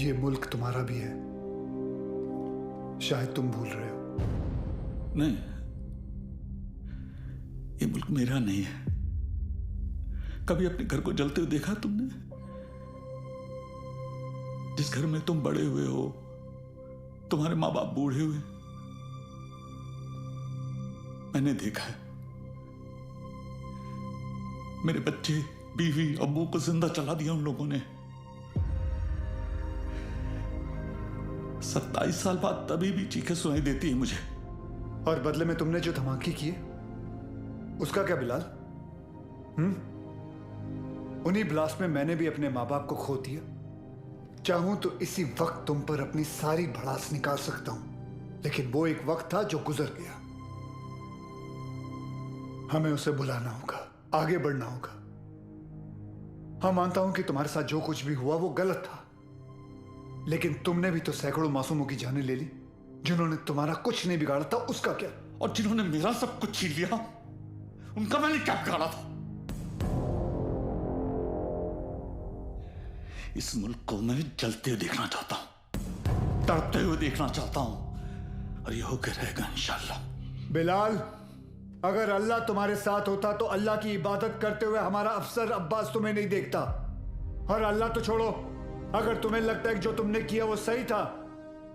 ये मुल्क तुम्हारा भी है, शायद तुम भूल रहे हो। नहीं, ये मुल्क मेरा नहीं है। कभी अपने घर को जलते हुए देखा तुमने? जिस घर में तुम बड़े हुए हो, तुम्हारे माँ बाप बूढ़े हुए, मैंने देखा है। मेरे बच्चे, बीवी, अब्बू को जिंदा चला दिया उन लोगों ने। 27 साल बाद तभी भी चीखें सुनाई देती है मुझे। और बदले में तुमने जो धमाके किए, उसका क्या बिलाल? उन्हीं ब्लास्ट में मैंने भी अपने माँ बाप को खो दिया। चाहूं तो इसी वक्त तुम पर अपनी सारी भड़ास निकाल सकता हूं, लेकिन वो एक वक्त था जो गुजर गया। हमें उसे भुलाना होगा, आगे बढ़ना होगा। हाँ, मानता हूं कि तुम्हारे साथ जो कुछ भी हुआ वो गलत था, लेकिन तुमने भी तो सैकड़ों मासूमों की जानें ले ली। जिन्होंने तुम्हारा कुछ नहीं बिगाड़ा था, उसका क्या? और जिन्होंने मेरा सब कुछ छीन लिया, उनका मैंने क्या बिगाड़ा था? इस मुल्क को मैं जलते हुए देखना चाहता हूं, तड़पते हुए देखना चाहता हूं, और ये होकर रहेगा इंशाल्लाह। बिलाल, अगर अल्लाह तुम्हारे साथ होता तो अल्लाह की इबादत करते हुए हमारा अफसर अब्बास तुम्हें नहीं देखता। और अल्लाह तो छोड़ो, अगर तुम्हें लगता है कि जो तुमने किया वो सही था,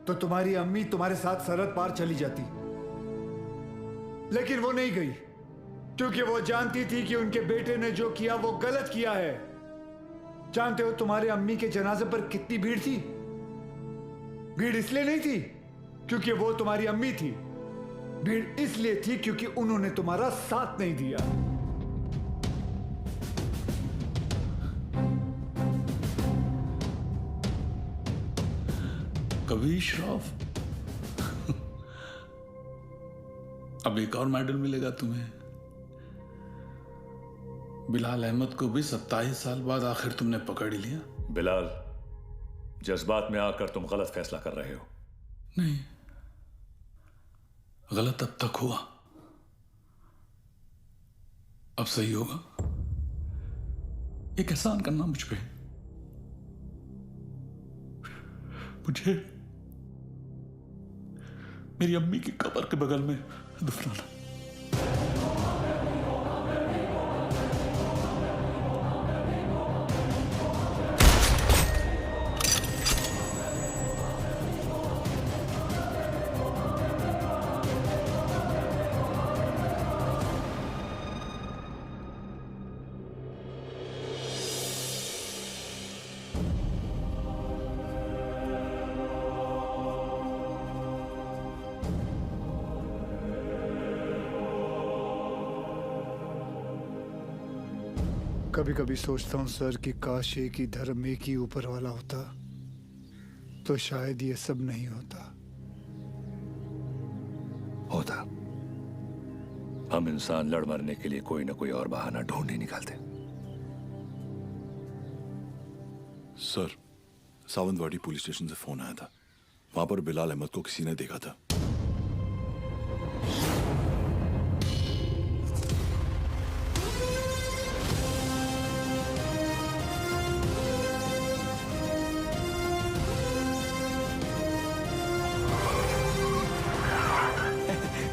तो तुम्हारी अम्मी तुम्हारे साथ सरहद पार चली जाती। लेकिन वो नहीं गई, क्योंकि वो जानती थी कि उनके बेटे ने जो किया वो गलत किया है। जानते हो तुम्हारे अम्मी के जनाजे पर कितनी भीड़ थी? भीड़ इसलिए नहीं थी क्योंकि वो तुम्हारी अम्मी थी, भीड़ इसलिए थी क्योंकि उन्होंने तुम्हारा साथ नहीं दिया। कभी श्राफ अब एक और मेडल मिलेगा तुम्हें। बिलाल अहमद को भी 27 साल बाद आखिर तुमने पकड़ लिया। बिलाल, जज्बात में आकर तुम गलत फैसला कर रहे हो। नहीं, गलत अब तक हुआ, अब सही होगा। एक एहसान करना मुझ पे, मुझे मेरी अम्मी की कब्र के बगल में दफनाना। कभी कभी सोचता हूँ सर कि काश एक ही धर्म, एक ही ऊपर वाला होता तो शायद ये सब नहीं होता। होता। हम इंसान लड़ मरने के लिए कोई ना कोई और बहाना ढूंढ ही निकालते। सर, सावंतवाड़ी पुलिस स्टेशन से फोन आया था। वहां पर बिलाल अहमद को किसी ने देखा था।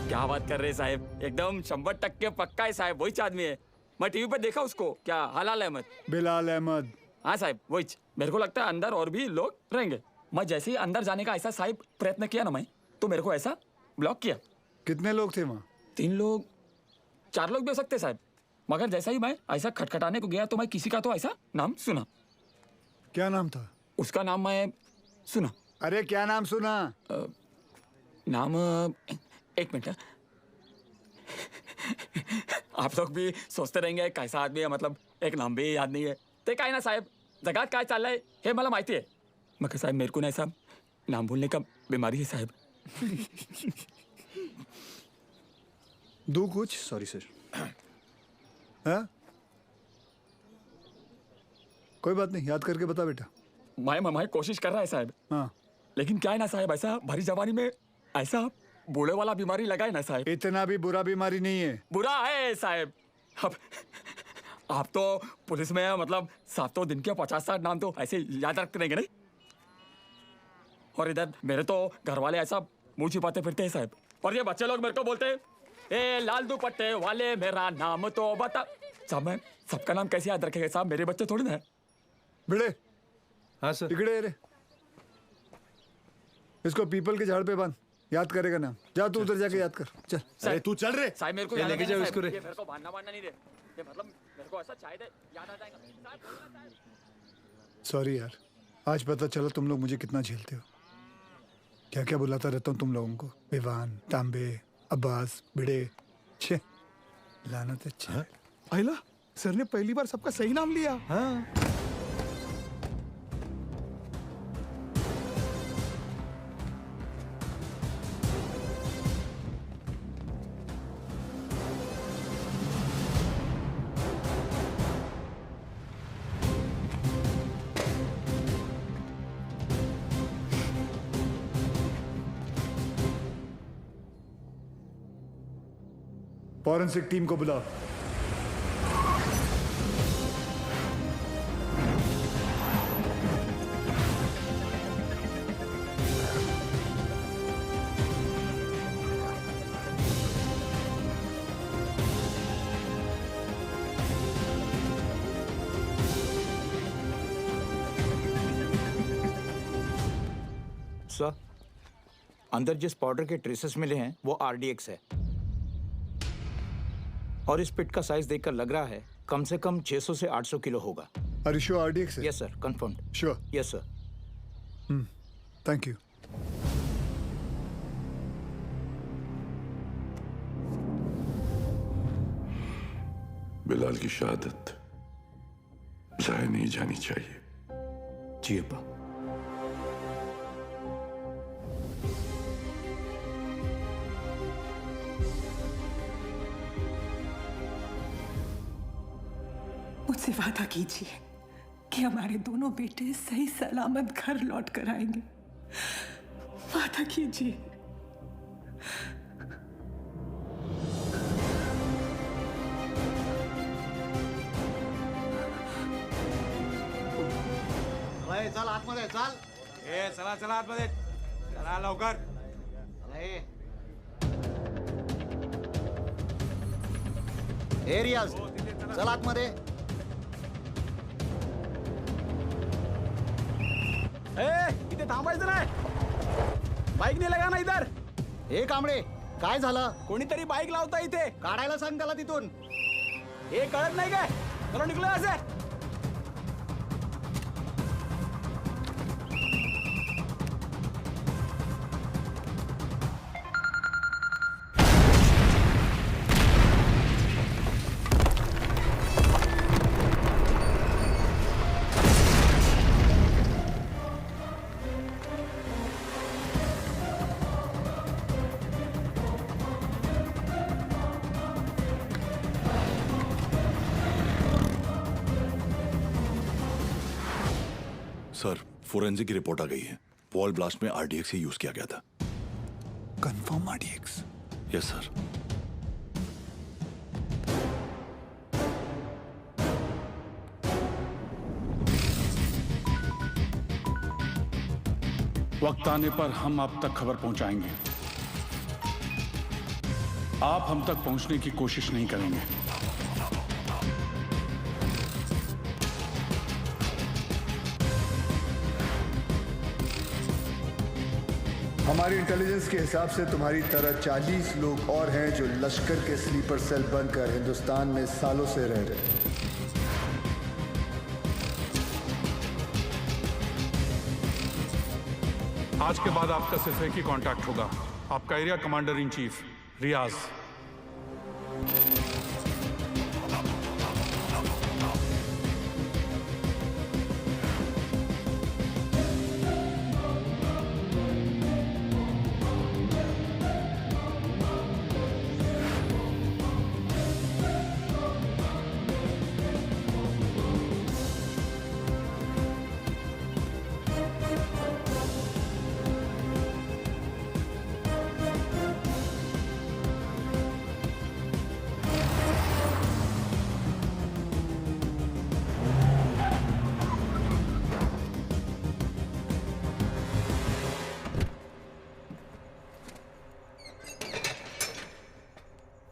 क्या बात कर रहे साहब, एकदम 100% पक्का है साहब, वही आदमी है। मैं टीवी पर देखा उसको। क्या हलाल अहमद? बिलाल अहमद। हाँ साहब, वही। मेरे को लगता है अंदर और भी लोग रहेंगे। मैं जैसे ही अंदर जाने का ऐसा साहब प्रयत्न किया ना मैं, तो मेरे को ऐसा ब्लॉक किया। कितने लोग थे वहाँ? 3 लोग, 4 लोग भी हो सकते साहब। मगर जैसा ही मैं ऐसा खटखटाने को गया तो मैं किसी का तो ऐसा नाम सुना। क्या नाम था उसका? नाम मैं सुना। अरे क्या नाम सुना? नाम, एक मिनट। आप लोग भी सोचते रहेंगे कैसा आदमी है, मतलब एक नाम भी याद नहीं है। ते काय ना साहब, जगात काय चाललंय हे मला माहिती है। मगर साहब मेरे को ना ऐसा नाम भूलने का बीमारी है साहब। दो कुछ। Sorry sir. हाँ, कोई बात नहीं, याद करके बता बेटा। मैं कोशिश कर रहा है साहब। हाँ, लेकिन क्या है ना साहब, ऐसा भरी जवानी में ऐसा बूढ़े वाला बीमारी लगा है ना साहब। इतना भी बुरा बीमारी नहीं है। बुरा है साहब। अब आप तो पुलिस में मतलब 7 दिन के 50-60 नाम तो ऐसे याद रखते रहेंगे नहीं। और इधर मेरे तो घर वाले ऐसा मुंह छिपाते फिरते हैं साहब। और ये बच्चे लोग मेरे को बोलते हैं, ए लाल दुपट्टे वाले मेरा नाम तो बता। साहब मैं सबका नाम कैसे याद रखेगा साहब, मेरे बच्चे थोड़ी ना है। बिड़े। हाँ सर। इकड़े रे, इसको पीपल के झाड़ पे बांध, याद करेगा नाम। जा तू उधर जाके याद कर, चल। अरे तू चल रे। साहब मेरे को लेके जाओ इसको रे। ये मेरे को बांधना नहीं दे। ये मतलब मेरे को ऐसा शायद याद आ जाएगा साहब। सॉरी यार, आज पता चला तुम लोग मुझे कितना झेलते हो। क्या क्या बुलाता रहता हूँ तुम लोगों को, विवान, तांबे, अब्बास, बिड़े। छे लानत है। छे अहिला, सर ने पहली बार सबका सही नाम लिया। हाँ। फॉरेंसिक टीम को बुलाओ। सर, अंदर जिस पाउडर के ट्रेसेस मिले हैं वो आरडीएक्स है। और इस पिट का साइज देखकर लग रहा है कम से कम 600 से 800 किलो होगा। Are you sure RDX है? Yes sir, confirmed. Sure? Yes sir. Thank you. Bilal की शहादत जाया नहीं जानी चाहिए। जी अब्बा। मुझसे वादा कीजिए कि हमारे दोनों बेटे सही सलामत घर लौट कर आएंगे। वादा कीजिए। चल आतमध्ये चल. चला चला आतमध्ये चला लवकर. रियाज चल आतमध्ये. इथे थांबायचं नाही. बाईक नाही लगा ना इधर. हे कांबळे काय झालं? कोणीतरी बाईक लावता इथे. काढायला सांग त्याला तिथून. हे कळत नाही काय? चलो निघलो असे. सर, फोरेंसिक की रिपोर्ट आ गई है. वॉल ब्लास्ट में आरडीएक्स ही यूज किया गया था. Confirm RDX? Yes sir. वक्त आने पर हम आप तक खबर पहुंचाएंगे. आप हम तक पहुंचने की कोशिश नहीं करेंगे. हमारी इंटेलिजेंस के हिसाब से तुम्हारी तरह 40 लोग और हैं जो लश्कर के स्लीपर सेल बनकर हिंदुस्तान में सालों से रह रहे हैं. आज के बाद आपका सिर्फ एक ही कांटेक्ट होगा, आपका एरिया कमांडर इन चीफ रियाज.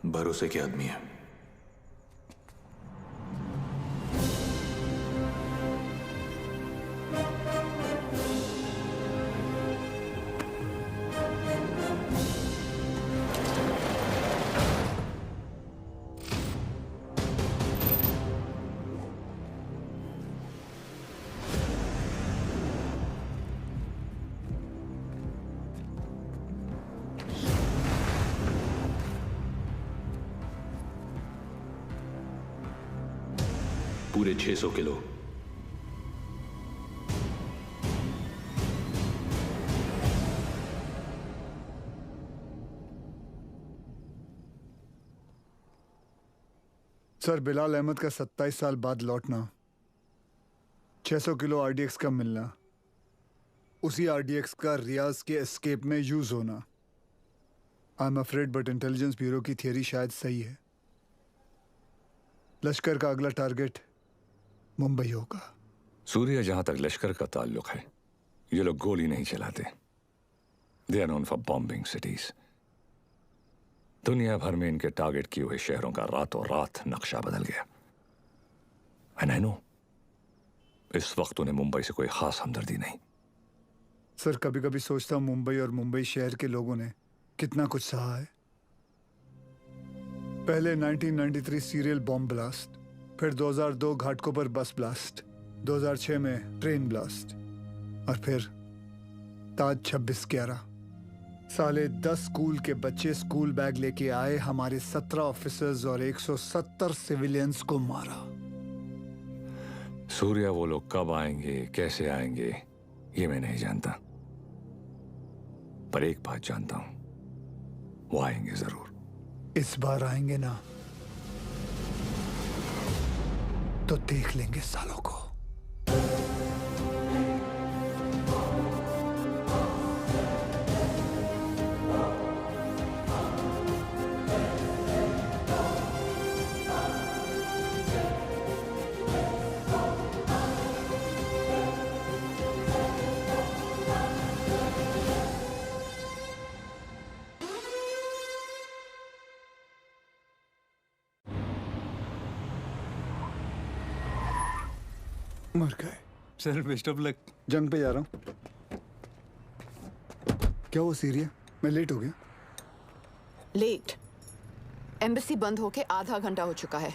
भरोसे के आदमी है. पूरे 600 किलो. सर, बिलाल अहमद का 27 साल बाद लौटना, 600 किलो आरडीएक्स का मिलना, उसी आरडीएक्स का रियाज के एस्केप में यूज होना. I am afraid but intelligence bureau की थियरी शायद सही है. लश्कर का अगला टारगेट मुंबई होगा. सूर्या, जहां तक लश्कर का ताल्लुक है, ये लोग गोली नहीं चलाते. They are known for bombing cities. दुनिया भर में इनके टारगेट किए हुए शहरों का रातों रात नक्शा बदल गया. एंड आई नो, इस वक्त उन्हें मुंबई से कोई खास हमदर्दी नहीं. सर, कभी कभी सोचता हूं मुंबई और मुंबई शहर के लोगों ने कितना कुछ सहा है. पहले 1993 सीरियल बॉम्ब ब्लास्ट, फिर 2002 घाटकोपर बस ब्लास्ट, 2006 में ट्रेन ब्लास्ट, और फिर ताज 26/11. साले 10 स्कूल के बच्चे स्कूल बैग लेके आए, हमारे 17 ऑफिसर्स और 170 सिविलियंस को मारा. सूर्या, वो लोग कब आएंगे, कैसे आएंगे, ये मैं नहीं जानता. पर एक बात जानता हूं, वो आएंगे जरूर. इस बार आएंगे ना. तो देख लेंगे सालों को। मर गए। Sir best of luck. जंग पे जा रहा हूँ। क्या वो सीरिया? मैं लेट हो गया। लेट? एम्बेसी बंद होके आधा घंटा हो चुका है।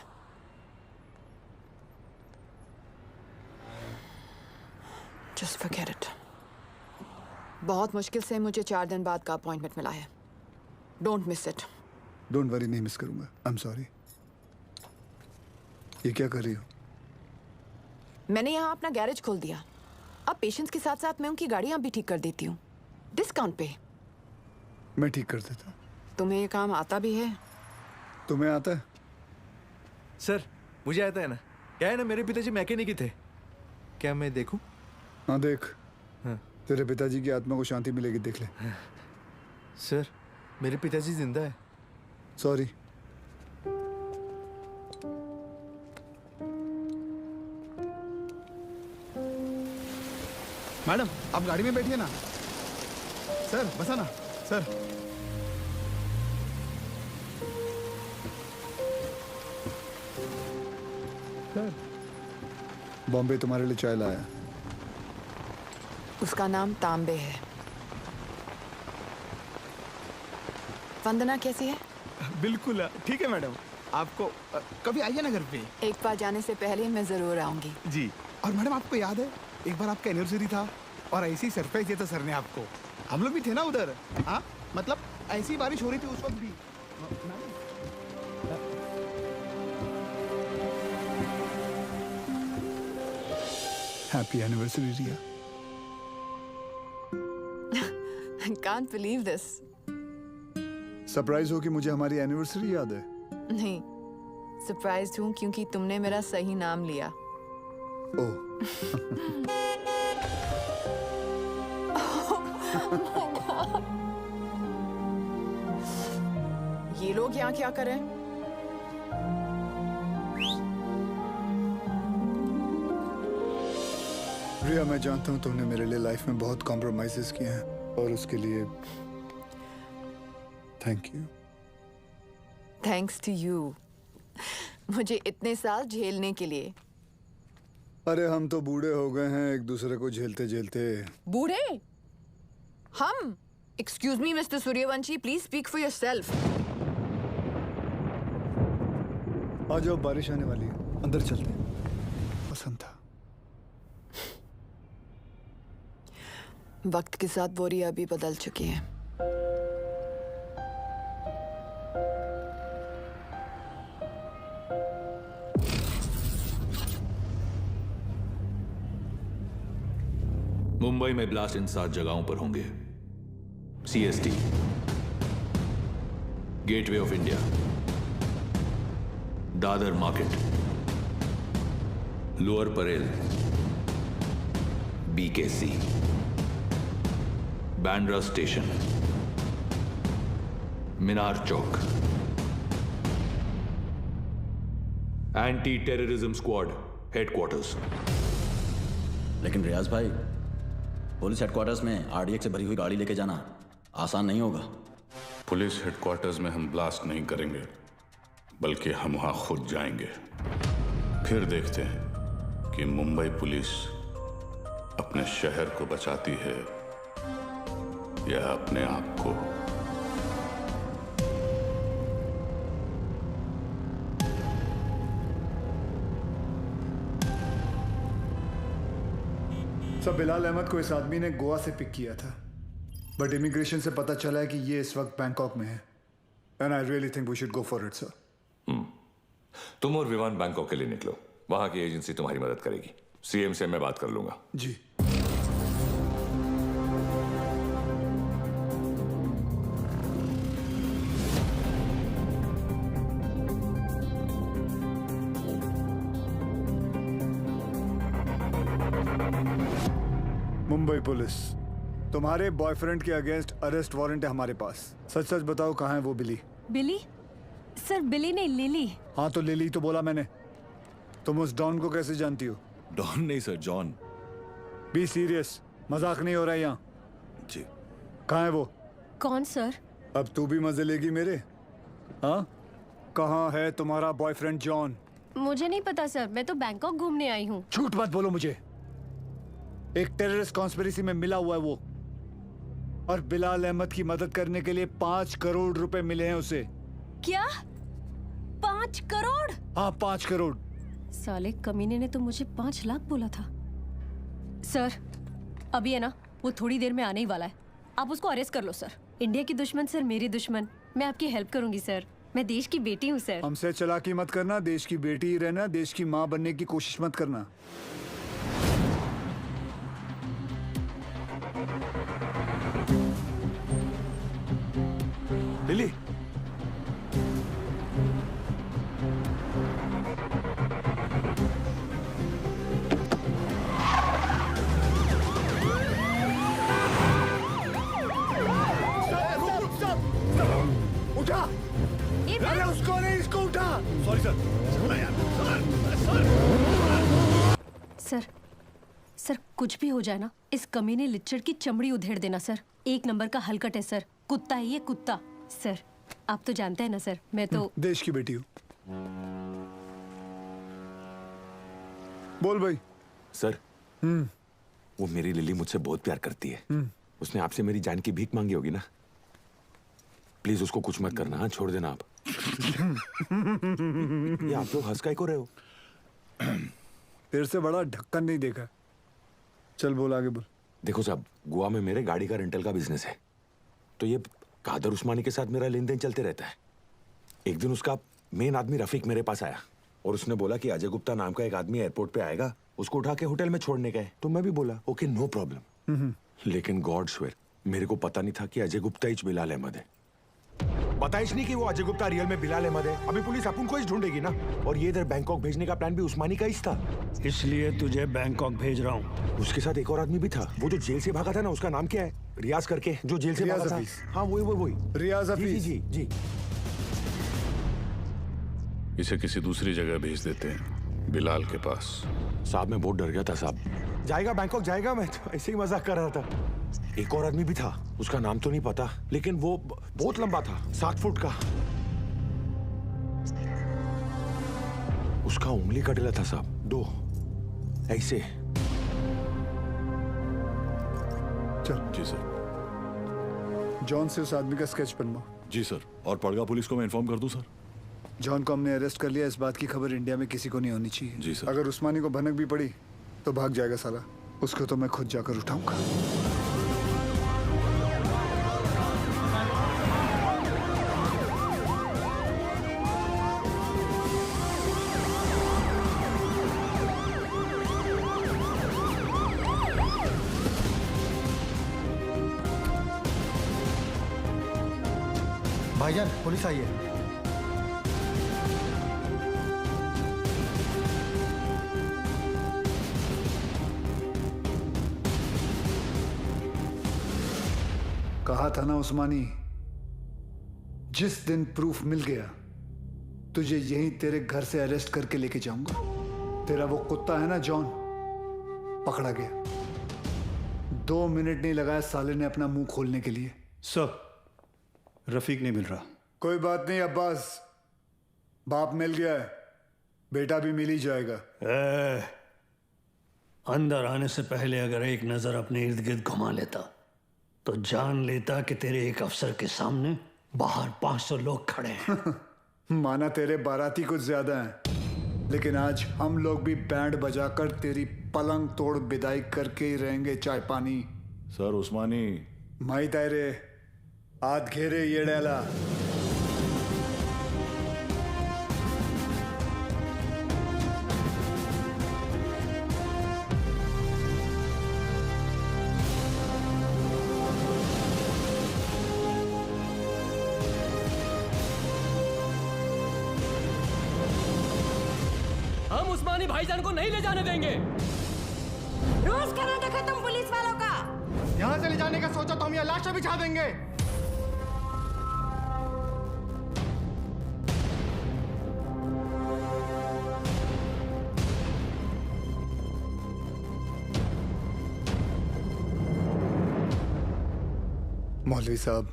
Just forget it. बहुत मुश्किल से मुझे 4 दिन बाद का अपॉइंटमेंट मिला है। Don't miss it. Don't worry, नहीं मिस करूंगा। I am sorry. ये क्या कर रही हो? मैंने यहाँ अपना गैरेज खोल दिया। अब पेशेंट्स के साथ साथ मैं उनकी गाड़ियाँ भी ठीक कर देती हूँ, डिस्काउंट पे। मैं ठीक कर देता हूँ। तुम्हें ये काम आता भी है? तुम्हें आता है? सर मुझे आता है ना। क्या है ना, मेरे पिताजी मैकेनिक ही थे। क्या मैं देखूं? हाँ देख। हाँ। तेरे पिताजी की आत्मा को शांति मिलेगी, देख ले। सर मेरे पिताजी जिंदा है। सॉरी। मैडम आप गाड़ी में बैठिए ना। सर बसा ना सर। सर बॉम्बे तुम्हारे लिए चाय लाया। उसका नाम तांबे है। वंदना कैसी है? बिल्कुल ठीक है मैडम। आपको कभी आइए ना घर पे। एक बार जाने से पहले मैं जरूर आऊंगी। जी। और मैडम आपको याद है एक बार आपका एनिवर्सरी था और ऐसी सरप्राइज दिया था सर ने आपको। हम लोग भी थे ना उधर। हाँ मतलब ऐसी बारिश हो रही थी उस वक्त भी। Happy anniversary Riya. I can't believe this. Surprise हो कि मुझे हमारी एनिवर्सरी याद है? नहीं, सरप्राइज्ड हूँ क्योंकि तुमने मेरा सही नाम लिया। ओह। ये लोग यहाँ क्या करें? रिया मैं जानता हूँ तुमने मेरे लिए लाइफ में बहुत कॉम्प्रोमाइजेस किए हैं और उसके लिए thank you. Thanks to you, मुझे इतने साल झेलने के लिए। अरे हम तो बूढ़े हो गए हैं एक दूसरे को झेलते झेलते। बूढ़े? हम? Excuse me mister Suryavanshi, please speak for yourself. आ जाओ, बारिश आने वाली है, अंदर चलते हैं। पसंद था। वक्त के साथ वो रिया भी बदल चुकी है। मुंबई में ब्लास्ट इन 7 जगहों पर होंगे। CST, gateway of India, Dadar market, lower Parel, BKC, Bandra station, Minar Chowk, anti terrorism squad headquarters. लेकिन रियाज भाई, पुलिस हेडक्वार्टर्स में RDX से भरी हुई गाड़ी लेके जाना आसान नहीं होगा। पुलिस हेडक्वार्टर्स में हम ब्लास्ट नहीं करेंगे, बल्कि हम वहां खुद जाएंगे। फिर देखते हैं कि मुंबई पुलिस अपने शहर को बचाती है या अपने आप को। सब बिलाल अहमद को इस आदमी ने गोवा से पिक किया था, बट इमिग्रेशन से पता चला है कि ये इस वक्त बैंकॉक में है। And I really think we should go for it sir. तुम और विमान बैंकॉक के लिए निकलो, वहां की एजेंसी तुम्हारी मदद करेगी। CM से मैं बात कर लूंगा। जी। मुंबई पुलिस, तुम्हारे बॉयफ्रेंड के अगेंस्ट अरेस्ट वारंट है हमारे पास। सच सच बताओ कहाँ है वो बिली? बिली? सर बिली नहीं, लिली। हाँ तो लिली तो बोला मैंने। तुम उस डॉन को कैसे जानती हो? डॉन नहीं सर, जॉन। बी सीरियस, मजाक नहीं हो रहा है यहाँ। जी। कहाँ है वो? कौन सर? अब तू भी मजे लेगी मेरे? हाँ, कहाँ है तुम्हारा बॉयफ्रेंड जॉन? मुझे नहीं पता सर, मैं तो बैंकॉक घूमने आई हूँ। झूठ मत बोलो मुझे। एक टेररिस्ट कॉन्स्पिरेसी में मिला हुआ है वो, और बिलाल अहमद की मदद करने के लिए 5 करोड़ रुपए मिले हैं उसे। क्या? 5 करोड़? हाँ 5 करोड़। साले कमीने ने तो मुझे 5 लाख बोला था। सर अभी है ना, वो थोड़ी देर में आने ही वाला है, आप उसको अरेस्ट कर लो सर। इंडिया की दुश्मन सर मेरी दुश्मन, मैं आपकी हेल्प करूंगी सर, मैं देश की बेटी हूँ सर। हमसे चालाकी मत करना, देश की बेटी ही रहना, देश की माँ बनने की कोशिश मत करना। लिली, उठा! अरे उसको नहीं, इसको उठा! Sorry sir. सर सर कुछ भी हो जाए ना, इस कमीने लिच्चड़ की चमड़ी उधेड़ देना सर। 1 नंबर का हलकट है सर, कुत्ता है ये कुत्ता। सर आप तो जानते हैं ना सर, मैं तो देश की बेटी हूँ। बोल भाई। सर वो मेरी लिली मुझसे बहुत प्यार करती है। उसने आपसे मेरी जान की भीख मांगी होगी ना, प्लीज उसको कुछ मत करना। हाँ छोड़ देना आप। ये आप लोग हंस काहे को रहे हो? तेरे से बड़ा ढक्कन नहीं देखा। चल बोल, आगे बोल। देखो साहब, गोवा में मेरे गाड़ी का रेंटल का बिजनेस है, तो ये कादर उस्मानी के साथ मेरा लेन देन चलते रहता है। एक दिन उसका मेन आदमी रफीक मेरे पास आया और उसने बोला कि अजय गुप्ता नाम का एक आदमी एयरपोर्ट पे आएगा, उसको उठा के होटल में छोड़ने का है। तो मैं भी बोला ओके नो प्रॉब्लम। लेकिन गॉड स्वेयर मेरे को पता नहीं था कि अजय गुप्ता ही बिलाल अहमद है। बताइश नहीं कि वो अजय गुप्ता रियल में बिलाल अहमद है। अभी पुलिस अपन को ही ढूंढेगी ना, और ये इधर बैंकॉक भेजने का प्लान भी उस्मानी का ही था। इसलिए तुझे बैंकॉक भेज रहा हूँ। उसके साथ एक और आदमी भी था, वो जो जेल से भागा था ना, उसका नाम क्या है? रियाज करके, जो जेल से भागा था। हाँ वही रियाज हफीज। जी जी। इसे किसी दूसरी जगह भेज देते हैं, बिलाल के पास। साहब मैं बहुत डर गया था साहब। जाएगा बैंकॉक जाएगा, मैं तो ऐसे ही मजाक कर रहा था। एक और आदमी भी था, उसका नाम तो नहीं पता, लेकिन वो बहुत लंबा था, 7 फुट का। उसका उंगली कटेला था साहब, 2 ऐसे। चल। जी सर। जॉन से उस आदमी का स्केच बनवा। जी सर। और पड़गा पुलिस को मैं इन्फॉर्म कर दूं सर? जॉन को हमने अरेस्ट कर लिया, इस बात की खबर इंडिया में किसी को नहीं होनी चाहिए। जी सर। अगर उस्मानी को भनक भी पड़ी तो भाग जाएगा साला, उसको तो मैं खुद जाकर उठाऊंगा। भाईजान पुलिस आई है। कहा था ना उस्मानी, जिस दिन प्रूफ मिल गया तुझे यहीं तेरे घर से अरेस्ट करके लेके जाऊंगा। तेरा वो कुत्ता है ना जॉन, पकड़ा गया। 2 मिनट नहीं लगाया साले ने अपना मुंह खोलने के लिए। सर रफीक नहीं मिल रहा। कोई बात नहीं अब्बास, बाप मिल गया है, बेटा भी मिल ही जाएगा। अंदर आने से पहले अगर एक नजर अपने इर्द गिर्द घुमा लेता तो जान लेता कि तेरे एक अफसर के सामने बाहर 500 लोग खड़े हैं। माना तेरे बाराती कुछ ज्यादा हैं, लेकिन आज हम लोग भी बैंड बजाकर तेरी पलंग तोड़ विदाई करके ही रहेंगे। चाय पानी। सर उस्मानी माई तायरे हाथ घेरे ये डेला। हम उस्मानी भाईजान को नहीं ले जाने देंगे। रोज का नाटक है तुम पुलिस वालों का। यहाँ से ले जाने का सोचा तो हम यहाँ लाशें बिछा देंगे। मौलवी साहब,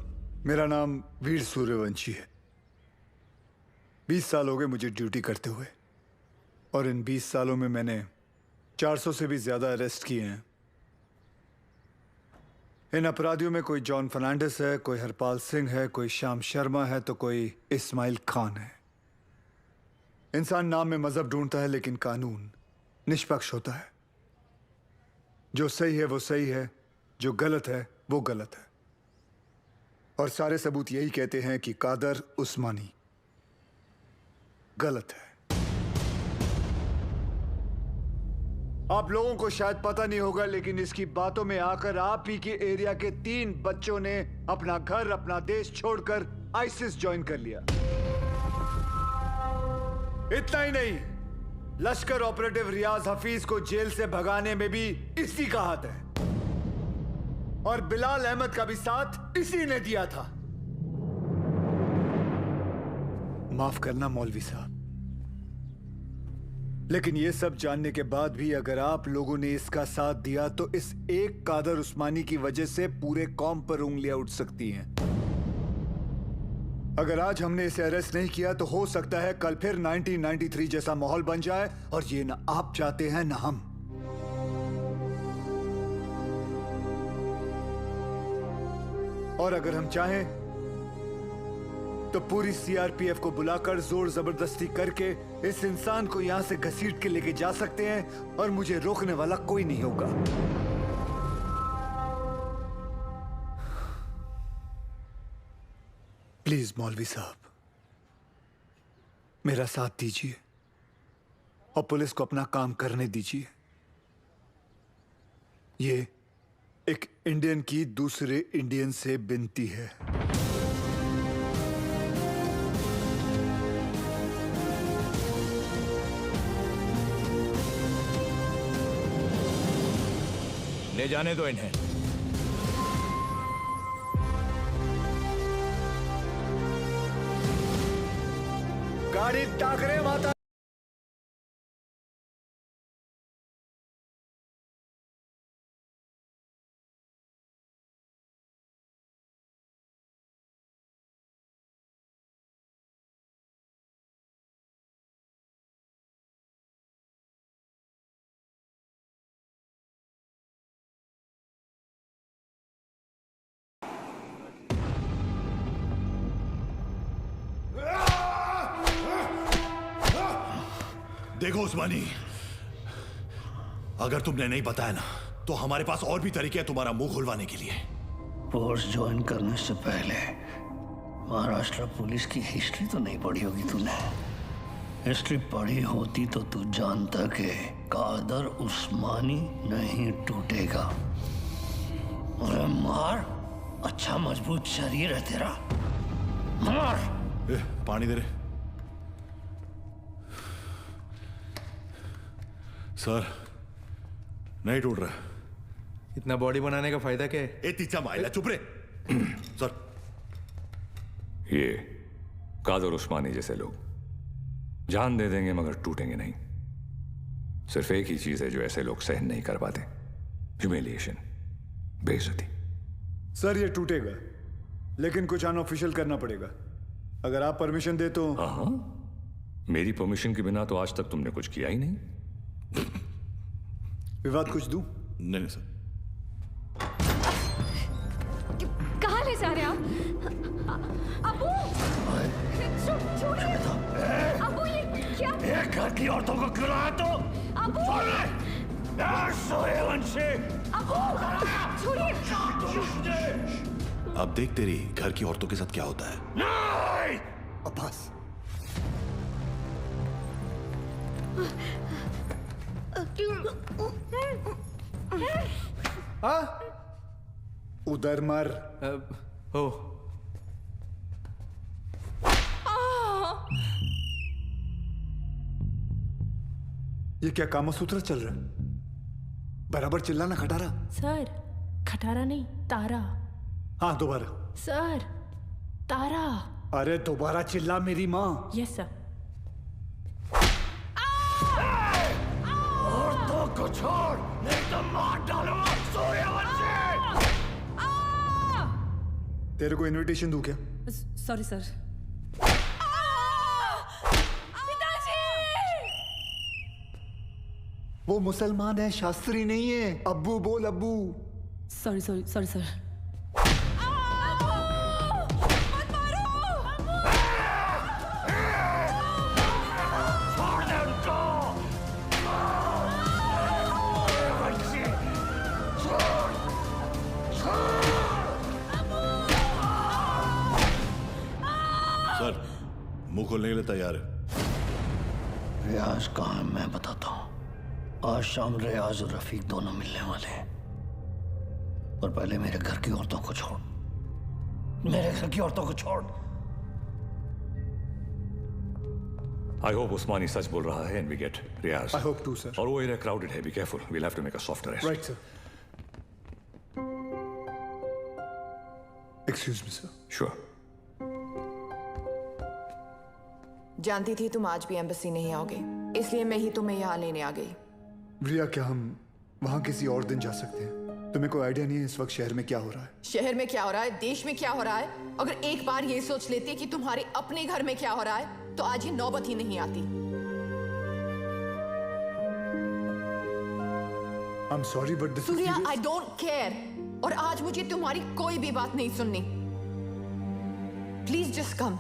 मेरा नाम वीर सूर्यवंशी है। 20 साल हो गए मुझे ड्यूटी करते हुए, और इन 20 सालों में मैंने 400 से भी ज्यादा अरेस्ट किए हैं। इन अपराधियों में कोई जॉन फर्नांडिस है, कोई हरपाल सिंह है, कोई श्याम शर्मा है, तो कोई इस्माइल खान है। इंसान नाम में मजहब ढूंढता है, लेकिन कानून निष्पक्ष होता है। जो सही है वो सही है, जो गलत है वो गलत है। और सारे सबूत यही कहते हैं कि कादर उस्मानी गलत है। आप लोगों को शायद पता नहीं होगा, लेकिन इसकी बातों में आकर आप ही के एरिया के 3 बच्चों ने अपना घर, अपना देश छोड़कर आईसिस ज्वाइन कर लिया। इतना ही नहीं, लश्कर ऑपरेटिव रियाज हफीज को जेल से भगाने में भी इसी का हाथ है, और बिलाल अहमद का भी साथ इसी ने दिया था। माफ करना मौलवी साहब, लेकिन यह सब जानने के बाद भी अगर आप लोगों ने इसका साथ दिया तो इस एक कादर उस्मानी की वजह से पूरे कौम पर उंगलियां उठ सकती हैं। अगर आज हमने इसे अरेस्ट नहीं किया तो हो सकता है कल फिर 1993 जैसा माहौल बन जाए, और ये ना आप चाहते हैं ना हम। और अगर हम चाहें तो पूरी सीआरपीएफ को बुलाकर जोर जबरदस्ती करके इस इंसान को यहां से घसीट के लेके जा सकते हैं, और मुझे रोकने वाला कोई नहीं होगा। प्लीज मौलवी साहब, मेरा साथ दीजिए और पुलिस को अपना काम करने दीजिए। ये एक इंडियन की दूसरे इंडियन से विनती है। ले जाने दो इन्हें। गाड़ी टाकरे माता। देखो उस्मानी, अगर तुमने नहीं बताया ना तो हमारे पास और भी तरीके हैं तुम्हारा मुंह खुलवाने के लिए। फोर्स ज्वाइन करने से पहले महाराष्ट्र पुलिस की हिस्ट्री तो नहीं पढ़ी होगी तूने। हिस्ट्री पढ़ी होती तो तू जानता कि कादर उस्मानी नहीं टूटेगा। अरे मार, अच्छा मजबूत शरीर है तेरा, मार। पानी दे रहे सर, नहीं टूट रहा। इतना बॉडी बनाने का फायदा क्या है? ए तीचा माइला, चुप रे। सर, ये कादर उस्मानी जैसे लोग जान दे देंगे मगर टूटेंगे नहीं। सिर्फ एक ही चीज है जो ऐसे लोग सहन नहीं कर पाते, ह्यूमिलिएशन, बेइज्जती। सर ये टूटेगा, लेकिन कुछ अनऑफिशियल करना पड़ेगा। अगर आप परमिशन दे तो। हाँ, मेरी परमिशन के बिना तो आज तक तुमने कुछ किया ही नहीं। विवाद कुछ दूं? नहीं सर। कहाँ ले जा रहे हैं आप? अबू, छोड़िए। अबू ये क्या? एक घर की औरतों को क्यों लाया तू? अबू, सूर्यवंशी। अबू, छोड़िए। अब देख तेरी घर की औरतों के साथ क्या होता है। नहीं! अब्बास, उधर मर। हो ये क्या कामसूत्र चल रहा है? बराबर चिल्लाना खटारा। सर खटारा नहीं, तारा। हाँ दोबारा। सर तारा। अरे दोबारा चिल्ला मेरी माँ। Yes sir. औरतों को छोड़, नहीं तो मार डालूंगा सूर्यवंशी। तेरे को इनविटेशन दूं क्या? Sorry sir. वो मुसलमान है, शास्त्री नहीं है। अब्बू बोल अब्बू। Sorry sorry sorry sir. Sir, मुंह खोलने के लिए तैयार है। रियाज कहाँ है मैं बताता हूँ। आज शाम रियाज और रफीक दोनों मिलने वाले हैं। और पहले मेरे घर की औरतों को छोड़, मेरे घर की औरतों को छोड़। I hope उस्मानी सच बोल रहा है and we get Riyaz. I hope too, sir. और वो एरिया crowded है, be careful. We'll have to make a soft arrest. Right, sir. Excuse me, sir. Sure. जानती थी तुम आज भी एम्बेसी नहीं आओगे, इसलिए मैं ही तुम्हें यहाँ लेने आ गई। रिया, क्या हम वहाँ किसी और दिन जा सकते हैं? तुम्हें कोई आइडिया नहीं है इस वक्त शहर में क्या हो रहा है? शहर में क्या हो रहा है, देश में क्या हो रहा है? अगर एक बार ये सोच लेती कि तुम्हारे अपने घर में क्या हो रहा है, तो आज ये नौबत ही नहीं आती। I'm sorry, but this is Surya, serious. I don't care। और आज मुझे तुम्हारी कोई भी बात नहीं सुननी। Please just come।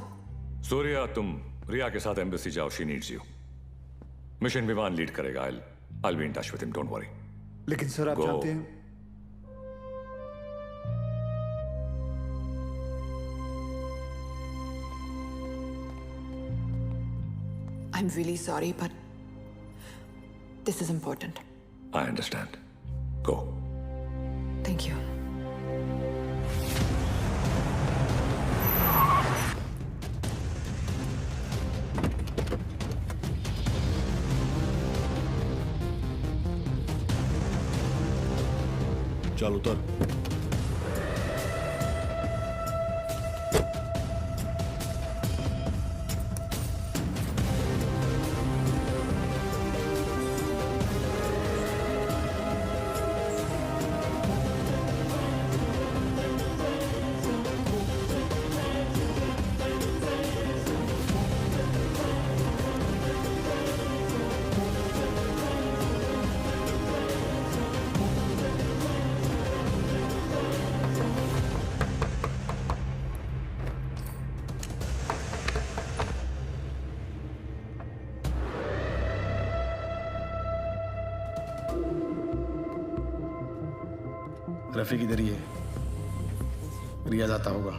सूर्या, तुम रिया के साथ एम्बेसी जाओ, she needs you. मिशन विमान लीड करेगा। I'll be in touch with him, don't worry. लेकिन सर आप Go. जानते हैं I'm really sorry, but this is important. I understand. Go. Thank you। चल उतर। रफीक इधर ही है, रियाज आता होगा।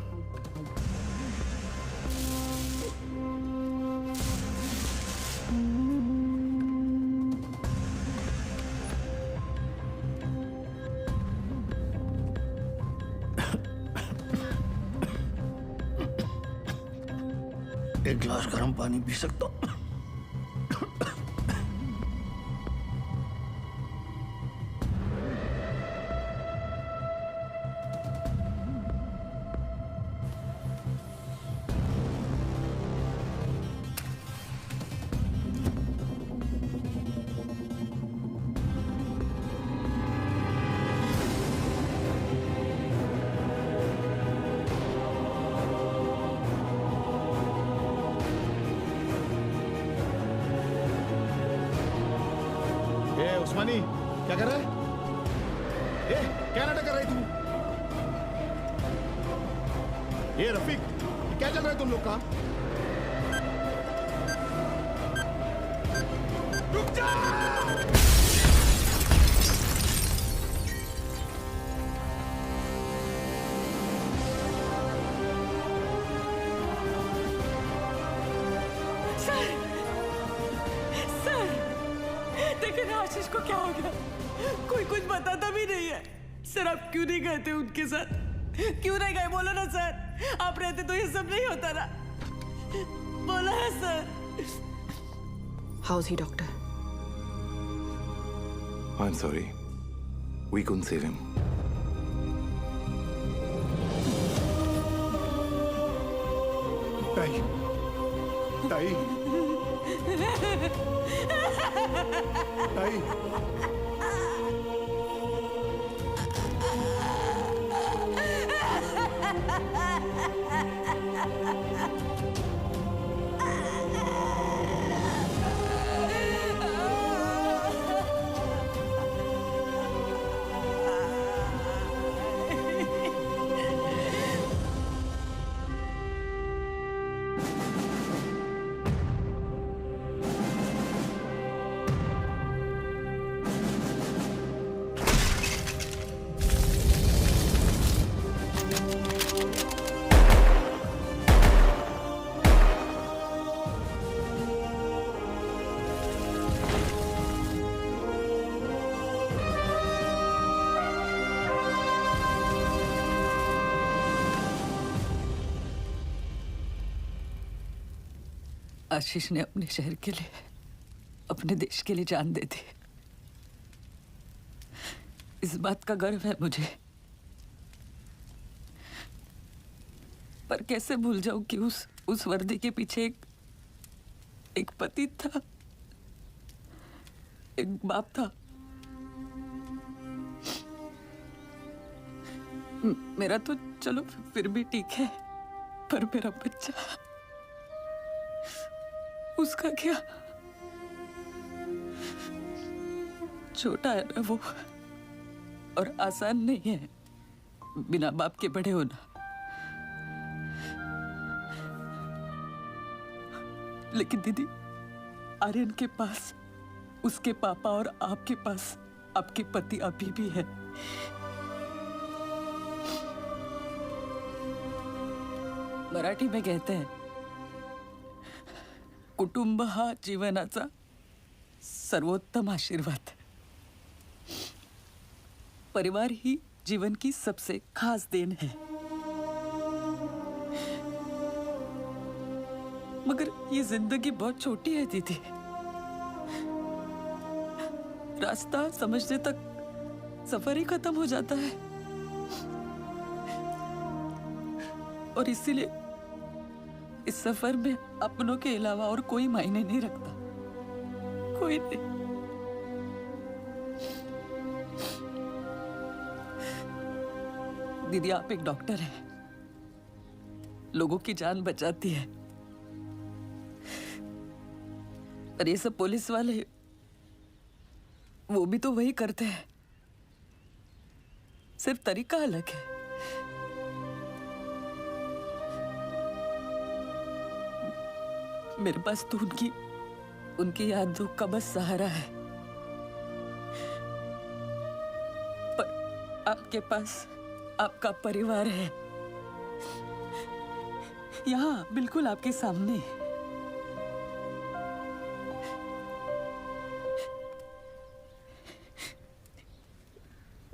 एक गिलास गर्म पानी पी सकता हूँ? उस्मानी क्या कर रहा है? क्या नाटक कर रही तू? ये रफीक, क्या चल रहा है तुम लोग का? रुक जा! आशीष को क्या हो गया? कोई कुछ बताता भी नहीं है। सर आप क्यों नहीं गए थे उनके साथ? क्यों नहीं गए? बोलो ना सर, आप रहते तो ये सब नहीं होता ना। बोलो ना sir. How's he, doctor? I'm sorry. We couldn't save him. ताई, ताई, ताई, आशीष ने अपने शहर के लिए, अपने देश के लिए जान दे दी। इस बात का गर्व है मुझे, पर कैसे भूल जाऊं कि उस वर्दी के पीछे एक पति था, एक बाप था। मेरा तो चलो फिर भी ठीक है, पर मेरा बच्चा, उसका क्या? छोटा है ना वो, और आसान नहीं है बिना बाप के बड़े होना। लेकिन दीदी, आर्यन के पास उसके पापा और आपके पास आपके पति अभी भी है। मराठी में कहते हैं, कुटुंब हा जीवनाचा सर्वोत्तम आशीर्वाद। परिवार ही जीवन की सबसे खास देन है। मगर ये जिंदगी बहुत छोटी है दीदी। रास्ता समझने तक सफर ही खत्म हो जाता है, और इसीलिए इस सफर में अपनों के अलावा और कोई मायने नहीं रखता, कोई नहीं। दीदी, आप एक डॉक्टर हैं, लोगों की जान बचाती है, और ये सब पुलिस वाले, वो भी तो वही करते हैं, सिर्फ तरीका अलग है। मेरे पास तो उनकी यादों का बस सहारा है, पर आपके पास आपका परिवार है, यहाँ बिल्कुल आपके सामने।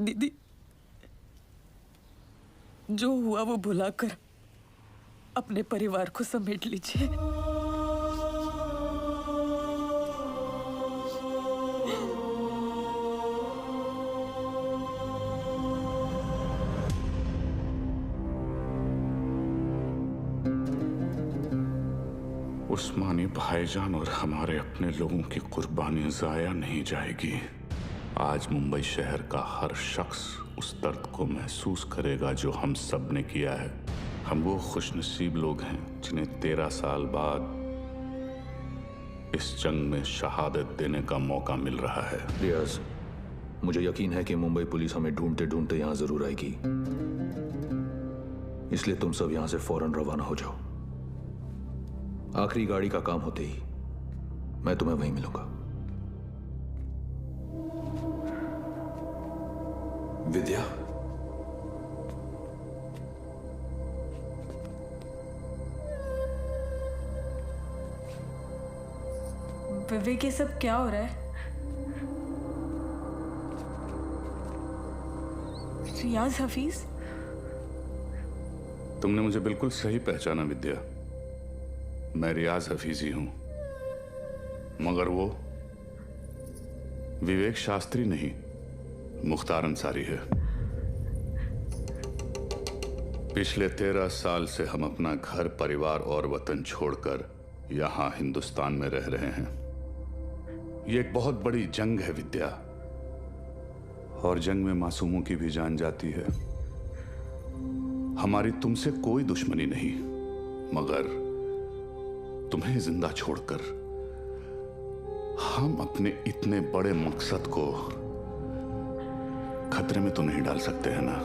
दीदी, जो हुआ वो भुलाकर अपने परिवार को समेट लीजिए। उस्मानी भाईजान और हमारे अपने लोगों की कुर्बानी जाया नहीं जाएगी। आज मुंबई शहर का हर शख्स उस दर्द को महसूस करेगा जो हम सब ने किया है। हम वो खुशनसीब लोग हैं जिन्हें 13 साल बाद इस जंग में शहादत देने का मौका मिल रहा है। रियाज, मुझे यकीन है कि मुंबई पुलिस हमें ढूंढते ढूंढते यहां जरूर आएगी, इसलिए तुम सब यहां से फौरन रवाना हो जाओ। आखिरी गाड़ी का काम होते ही मैं तुम्हें वहीं मिलूंगा। विद्या, विवेक, ये सब क्या हो रहा है? रियाज हफीज? तुमने मुझे बिल्कुल सही पहचाना विद्या। मैं रियाज हफीज ही हूं, मगर वो विवेक शास्त्री नहीं, मुख्तार अंसारी है। पिछले 13 साल से हम अपना घर, परिवार और वतन छोड़कर यहां हिंदुस्तान में रह रहे हैं। ये एक बहुत बड़ी जंग है विद्या, और जंग में मासूमों की भी जान जाती है। हमारी तुमसे कोई दुश्मनी नहीं, मगर तुम्हें जिंदा छोड़कर हम अपने इतने बड़े मकसद को खतरे में तो नहीं डाल सकते हैं ना।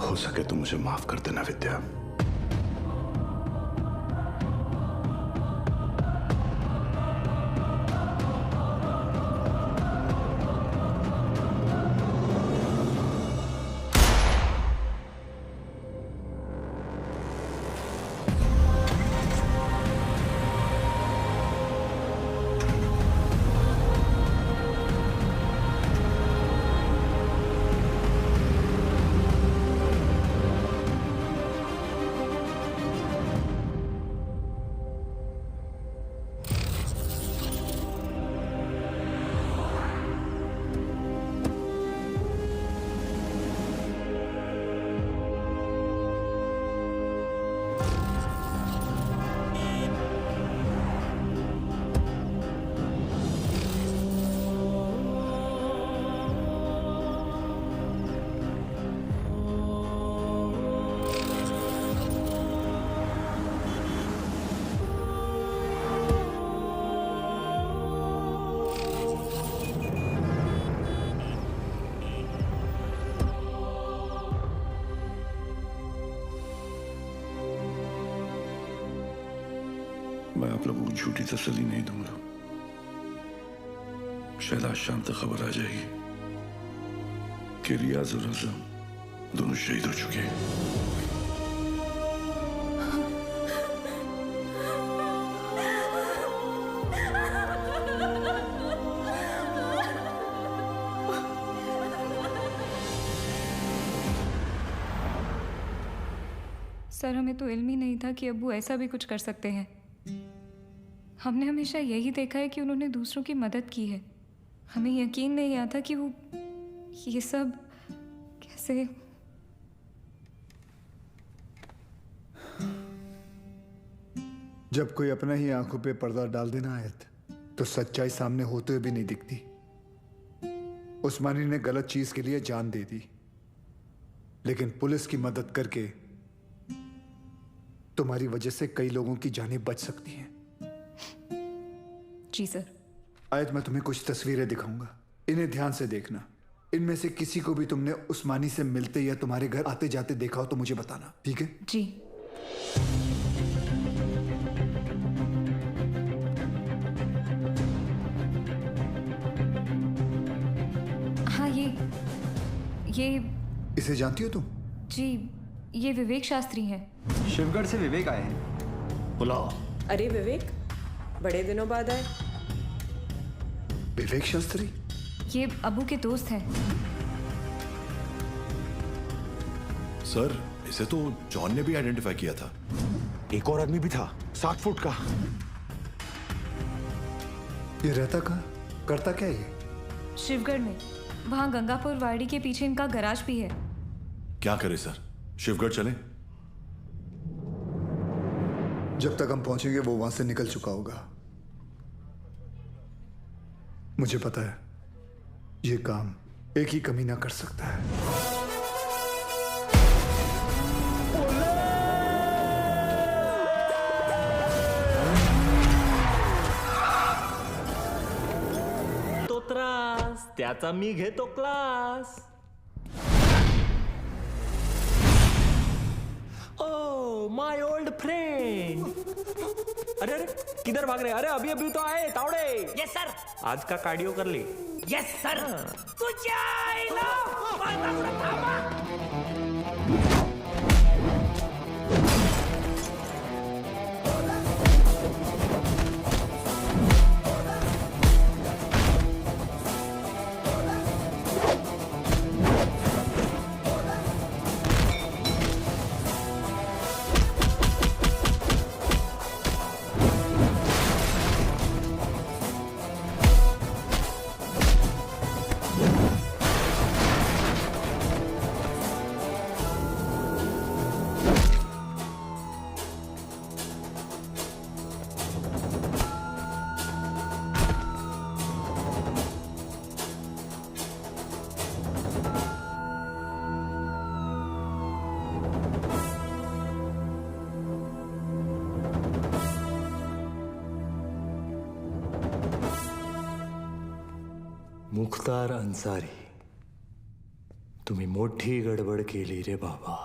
हो सके तो मुझे माफ कर देना विद्या। मैं आप लोगों को झूठी तसल्ली नहीं दूंगा। शायद आज शाम तक खबर आ जाएगी कि रियाज और आजम दोनों शहीद हो चुके हैं। सर, हमें तो इल्म ही नहीं था कि अब्बू ऐसा भी कुछ कर सकते हैं। हमने हमेशा यही देखा है कि उन्होंने दूसरों की मदद की है। हमें यकीन नहीं आता कि वो ये सब कैसे। जब कोई अपना ही आंखों पे पर्दा डाल देना आयत, तो सच्चाई सामने होते हुए भी नहीं दिखती। उस्मानी ने गलत चीज के लिए जान दे दी, लेकिन पुलिस की मदद करके तुम्हारी वजह से कई लोगों की जानें बच सकती हैं। जी सर। आयत, मैं तुम्हें कुछ तस्वीरें दिखाऊंगा, इन्हें ध्यान से देखना। इनमें से किसी को भी तुमने उस्मानी से मिलते या तुम्हारे घर आते जाते देखा हो तो मुझे बताना, ठीक है? जी। हाँ, ये इसे जानती हो तुम? जी, ये विवेक शास्त्री हैं। शिवगढ़ से विवेक आए हैं। बुलाओ। अरे विवेक, बड़े दिनों बाद आए। विवेक शास्त्री? ये अबू के दोस्त हैं। सर, इसे तो जॉन ने भी आइडेंटिफाई किया था। एक और आदमी भी था, 7 फुट का। ये रहता कहाँ, करता क्या ये? शिवगढ़ में, वहाँ गंगापुर वाड़ी के पीछे इनका गराज भी है। क्या करे सर, शिवगढ़ चले? जब तक हम पहुंचेंगे वो वहां से निकल चुका होगा। मुझे पता है ये काम एक ही कमीना कर सकता है। तो त्रास त्याचा मी घेतो class. Oh my old friend. अरे अरे किधर भाग रहे? अरे अभी अभी तो आए तावड़े। Yes sir. आज का कार्डियो कर ले। Yes sir. तुझ्या आईला माझा थांबा। मुख्तार अन्सारी, तुम्ही मोठी गडबड केली रे बाबा.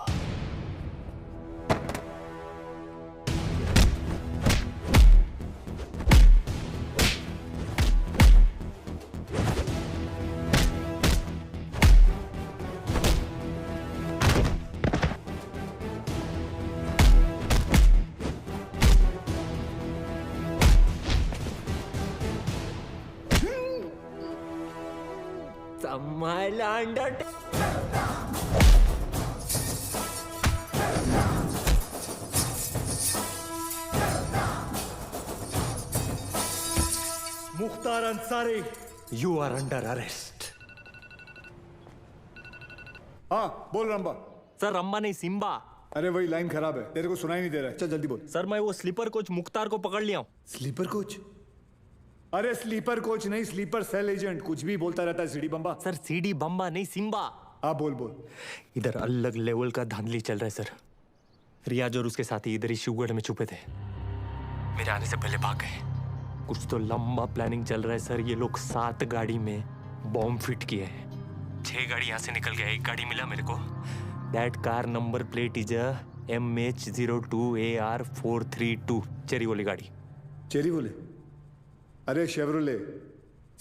सांभाळला अंडर. Mukhtar Ansari, you are under arrest. हाँ बोल रंबा. सर रंबा नहीं सिम्बा. अरे वही लाइन खराब है, तेरे को सुनाई नहीं दे रहा है. चल जल्दी बोल. सर मैं वो स्लीपर कोच मुख्तार को पकड़ लिया हूँ. Sleeper coach? अरे स्लीपर कोच नहीं, स्लीपर सेल एजेंट. कुछ भी बोलता रहता है सीडी बम्बा. सर सीडी बम्बा नहीं सिम्बा. हाँ बोल बोल. इधर अलग लेवल का धांधली चल रहा है सर. रियाज और उसके साथी इधर ही शिवगढ़ में छुपे थे. मेरे आने से पहले भाग गए. कुछ तो लंबा प्लानिंग चल रहा है सर. ये लोग 7 गाड़ी में बॉम्ब फिट किए हैं. 6 गाड़ी यहाँ से निकल गया. एक गाड़ी मिला मेरे को. That car number plate is MH02AR432. Cherry वाली गाड़ी. चेरी बोले? अरे शेवरोले.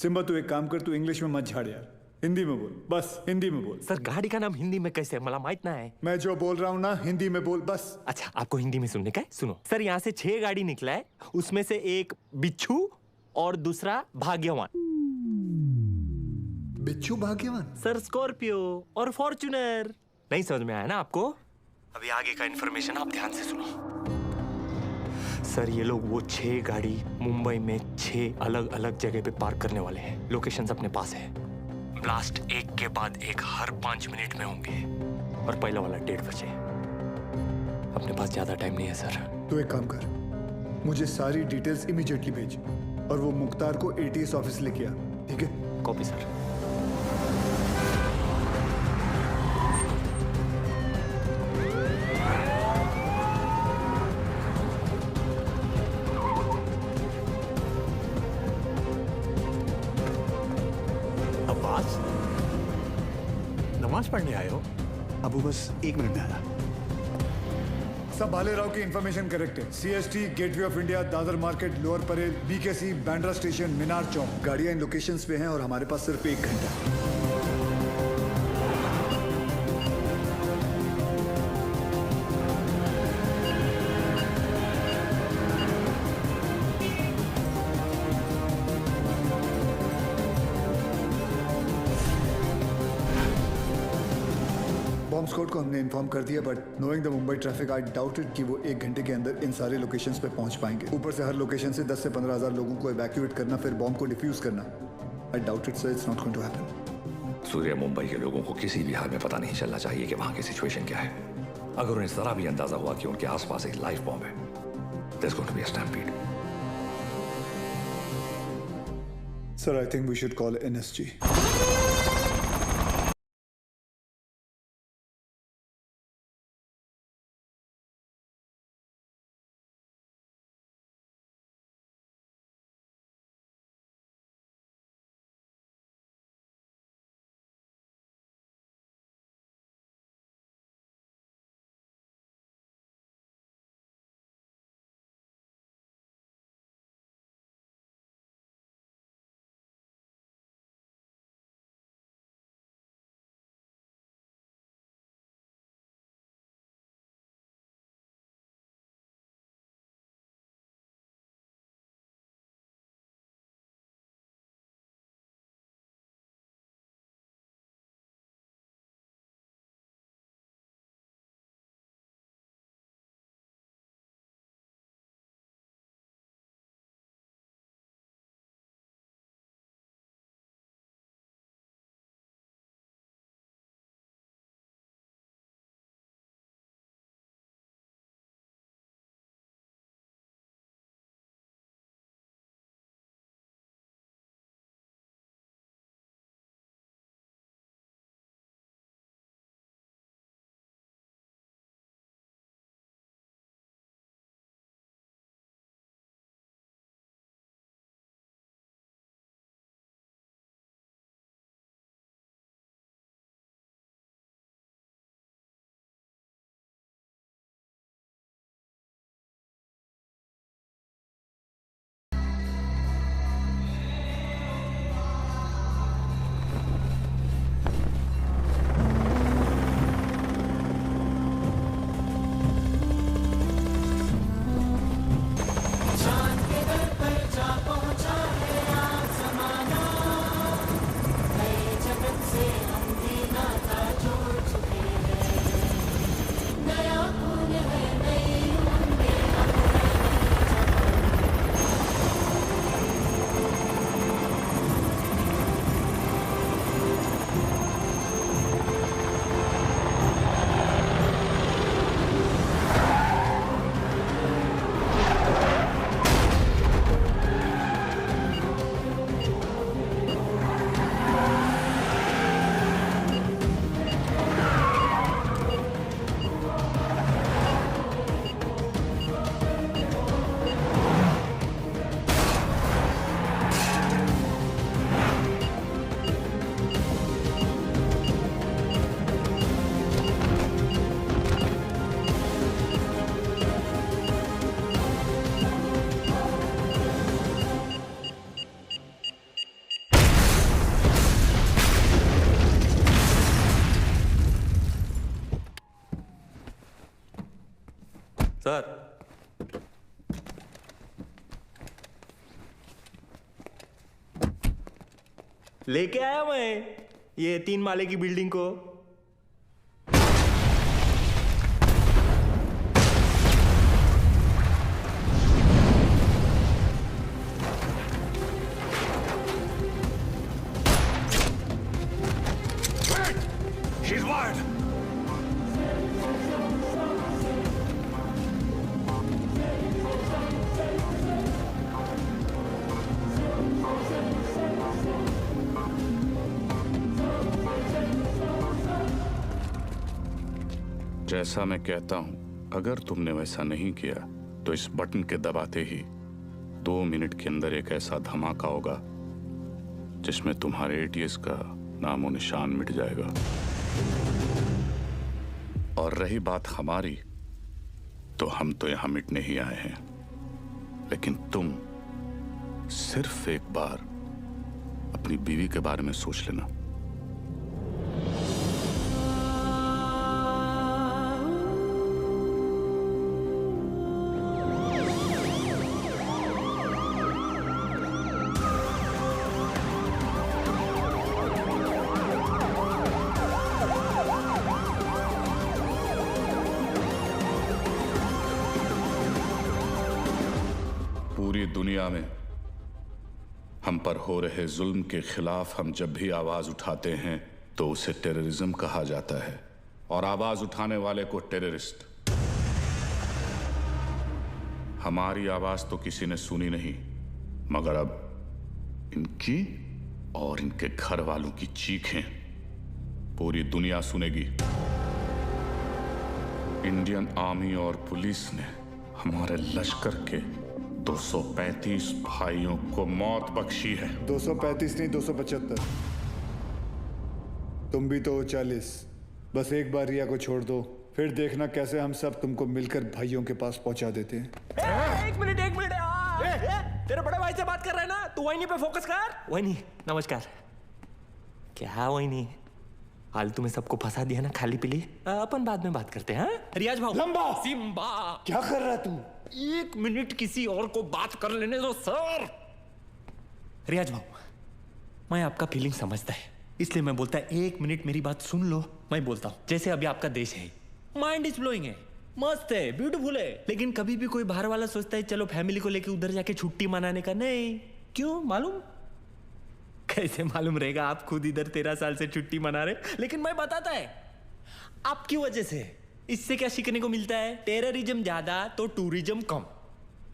सिम्बा तू एक काम कर, तू इंग्लिश में मत झाड़ यार. हिंदी में बोल, बस हिंदी में बोल. सर गाड़ी का नाम हिंदी में कैसे मला माहित ना है. मैं जो बोल रहा हूँ ना हिंदी में बोल बस. अच्छा आपको हिंदी में सुनने का है. सुनो सर, यहाँ से 6 गाड़ी निकला है. उसमें से एक बिच्छू और दूसरा भाग्यवान. बिच्छू भाग्यवान? सर स्कॉर्पियो और फॉर्च्यूनर. नहीं समझ में आया ना आपको? अभी आगे का इन्फॉर्मेशन आप ध्यान से सुनो. सर ये लोग वो 6 गाड़ी मुंबई में 6 अलग अलग जगह पे पार्क करने वाले हैं. लोकेशंस अपने पास है. ब्लास्ट एक के बाद एक हर 5 मिनट में होंगे. और पहला वाला 1:30 बजे. अपने पास ज्यादा टाइम नहीं है सर. तू एक काम कर, मुझे सारी डिटेल्स इमीडिएटली भेज और वो मुख्तार को ATS ऑफिस लेके आ. ठीक है? Copy sir. नमाज पढ़ने आए हो? अबू बस 1 मिनट में आया. सब भाले राव की इंफॉर्मेशन करेक्ट है. CST, gateway of India, Dadar market, lower Parel, BKC, Bandra station, Minar Chowk. गाड़ियां इन लोकेशंस पे हैं और हमारे पास सिर्फ 1 घंटा. बॉम्ब स्क्वाड को हमने इन्फॉर्म कर दिया, but knowing the Mumbai traffic I doubted कि वो 1 घंटे के अंदर इन सारे लोकेशंस पे पहुंच पाएंगे. ऊपर से हर लोकेशन से 10 से 15 हजार लोगों को इवैक्यूएट करना, फिर बॉम्ब को डिफ्यूज करना. I doubted sir, it's not going to happen. Surya, Mumbai के लोगों को किसी भी हाल में पता नहीं चलना चाहिए कि वहां की सिचुएशन क्या है. अगर उन्हें जरा भी अंदाजा हुआ कि उनके आसपास एक लाइव बॉम्ब है, there's going to be a stampede. Sir, I think we should call NSG. लेके आया मैं ये 3 माले की बिल्डिंग को। She's wired. जैसा मैं कहता हूं, अगर तुमने वैसा नहीं किया तो इस बटन के दबाते ही 2 मिनट के अंदर एक ऐसा धमाका होगा जिसमें तुम्हारे एटीएस का नामो निशान मिट जाएगा। और रही बात हमारी, तो हम तो यहां मिटने ही आए हैं, लेकिन तुम सिर्फ एक बार अपनी बीवी के बारे में सोच लेना। पूरी दुनिया में हम पर हो रहे जुल्म के खिलाफ हम जब भी आवाज उठाते हैं तो उसे टेररिज्म कहा जाता है, और आवाज उठाने वाले को टेररिस्ट। हमारी आवाज तो किसी ने सुनी नहीं, मगर अब इनकी और इनके घर वालों की चीखें पूरी दुनिया सुनेगी। इंडियन आर्मी और पुलिस ने हमारे लश्कर के 235 भाइयों को मौत बख्शी है। 235 नहीं, 275। तुम भी तो 40। बस एक बार रिया को छोड़ दो, फिर देखना कैसे हम सब तुमको मिलकर भाइयों के पास पहुंचा देते हैं। एक मिनट तेरे बड़े भाई से बात कर रहे हैं ना, तू वही पे फोकस कर। वही नमस्कार। क्या वही नहीं, फालतू में सबको फंसा दिया ना, खाली पीली। अपन बाद में बात करते हैं। रियाज भाऊ। लंबा सिम्बा क्या कर रहा तू? 1 मिनट किसी और को बात कर लेने दो सर। रियाज भाऊ, मैं आपका फीलिंग समझता है, इसलिए मैं बोलता है 1 मिनट मेरी बात सुन लो। मैं बोलता हूँ जैसे अभी आपका देश है, माइंड इज ब्लोइंग है, मस्त है, ब्यूटीफुल है, लेकिन कभी भी कोई बाहर वाला सोचता है चलो फैमिली को लेके उधर जाके छुट्टी मनाने का। नहीं, क्यों मालूम? कैसे मालूम रहेगा? आप खुद इधर 13 साल से छुट्टी मना रहे, लेकिन मैं बताता है आपकी वजह से। इससे क्या सीखने को मिलता है? टेररिज्म ज्यादा तो टूरिज्म कम।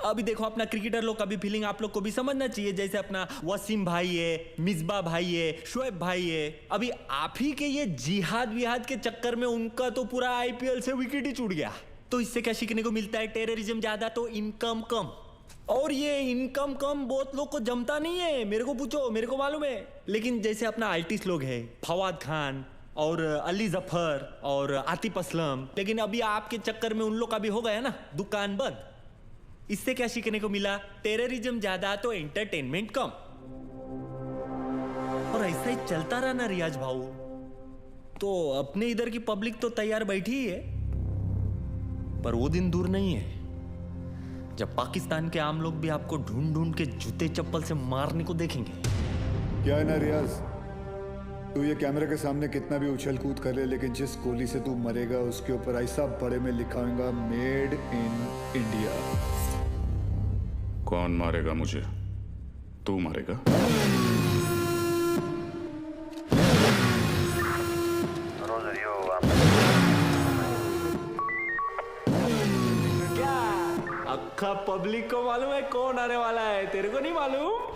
अभी देखो अपना क्रिकेटर लोग का भी फीलिंग आप लोग को भी समझना चाहिए। जैसे अपना वसीम भाई है, मिसबा भाई है, शोएब भाई है, अभी आप ही के ये जिहाद विहाद के चक्कर में उनका तो पूरा आईपीएल से विकेट ही छूट गया। तो इससे क्या सीखने को मिलता है? टेररिज्म ज्यादा तो इनकम कम। और ये इनकम कम बहुत लोग को जमता नहीं है, मेरे को पूछो, मेरे को मालूम है। लेकिन जैसे अपना आर्टिस्ट लोग है, फवाद खान और अली जफर और आतिफ असलम, लेकिन अभी आपके चक्कर में उन लोग का भी हो गया ना दुकान बंद। इससे क्या सीखने को मिला? टेररिज्म ज्यादा तो एंटरटेनमेंट कम। और ऐसा ही चलता रहा ना रियाज भाऊ, तो अपने इधर की पब्लिक तो तैयार बैठी ही है। पर वो दिन दूर नहीं है जब पाकिस्तान के आम लोग भी आपको ढूंढ ढूंढ के जूते चप्पल से मारने को देखेंगे। क्या है ना रियाज, तू ये कैमरे के सामने कितना भी उछल कूद कर ले, लेकिन जिस गोली से तू मरेगा उसके ऊपर ऐसा बड़े में लिखा होगा मेड इन इंडिया। कौन मारेगा मुझे? तू मारेगा? क्या अक्खा पब्लिक को मालूम है कौन आने वाला है? तेरे को नहीं मालूम?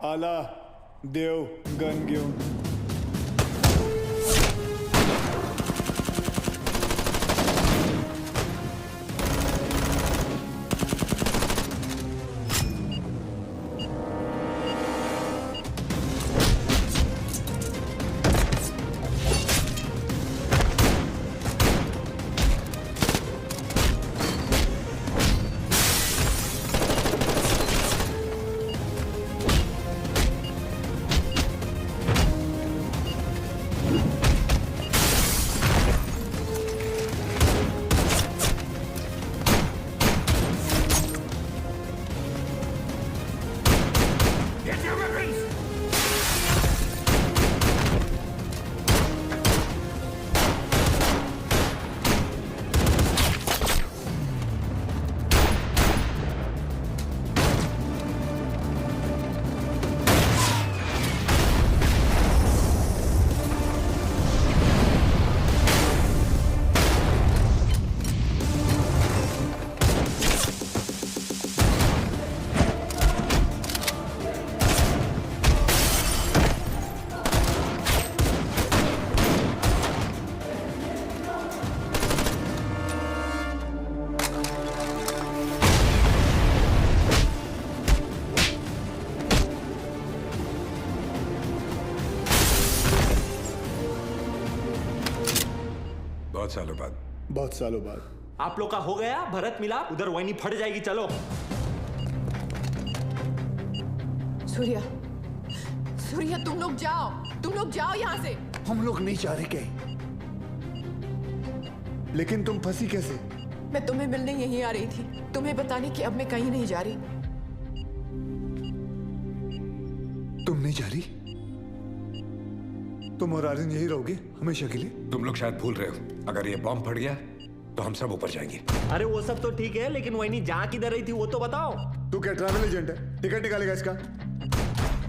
आला देव गन घेऊन. बहुत सालों बाद आप लोग का हो गया भरत मिलाप. उधर वही फट जाएगी. चलो सूर्या, सूर्या तुम लोग जाओ यहाँ से. हम लोग नहीं जा रहे कहीं. लेकिन तुम फंसी कैसे? मैं तुम्हें मिलने यहीं आ रही थी, तुम्हें बताने कि अब मैं कहीं नहीं जा रही. तुम नहीं जा रही? तुम और आर्यन यही रहोगे हमेशा के लिए? तुम लोग शायद भूल रहे हो, अगर ये बॉम्ब फट गया तो हम सब ऊपर जाएंगे. अरे वो सब तो ठीक है, लेकिन वही नहीं जहाँ किधर रही थी वो तो बताओ. तू क्या ट्रैवल एजेंट है? टिकट निकालेगा इसका?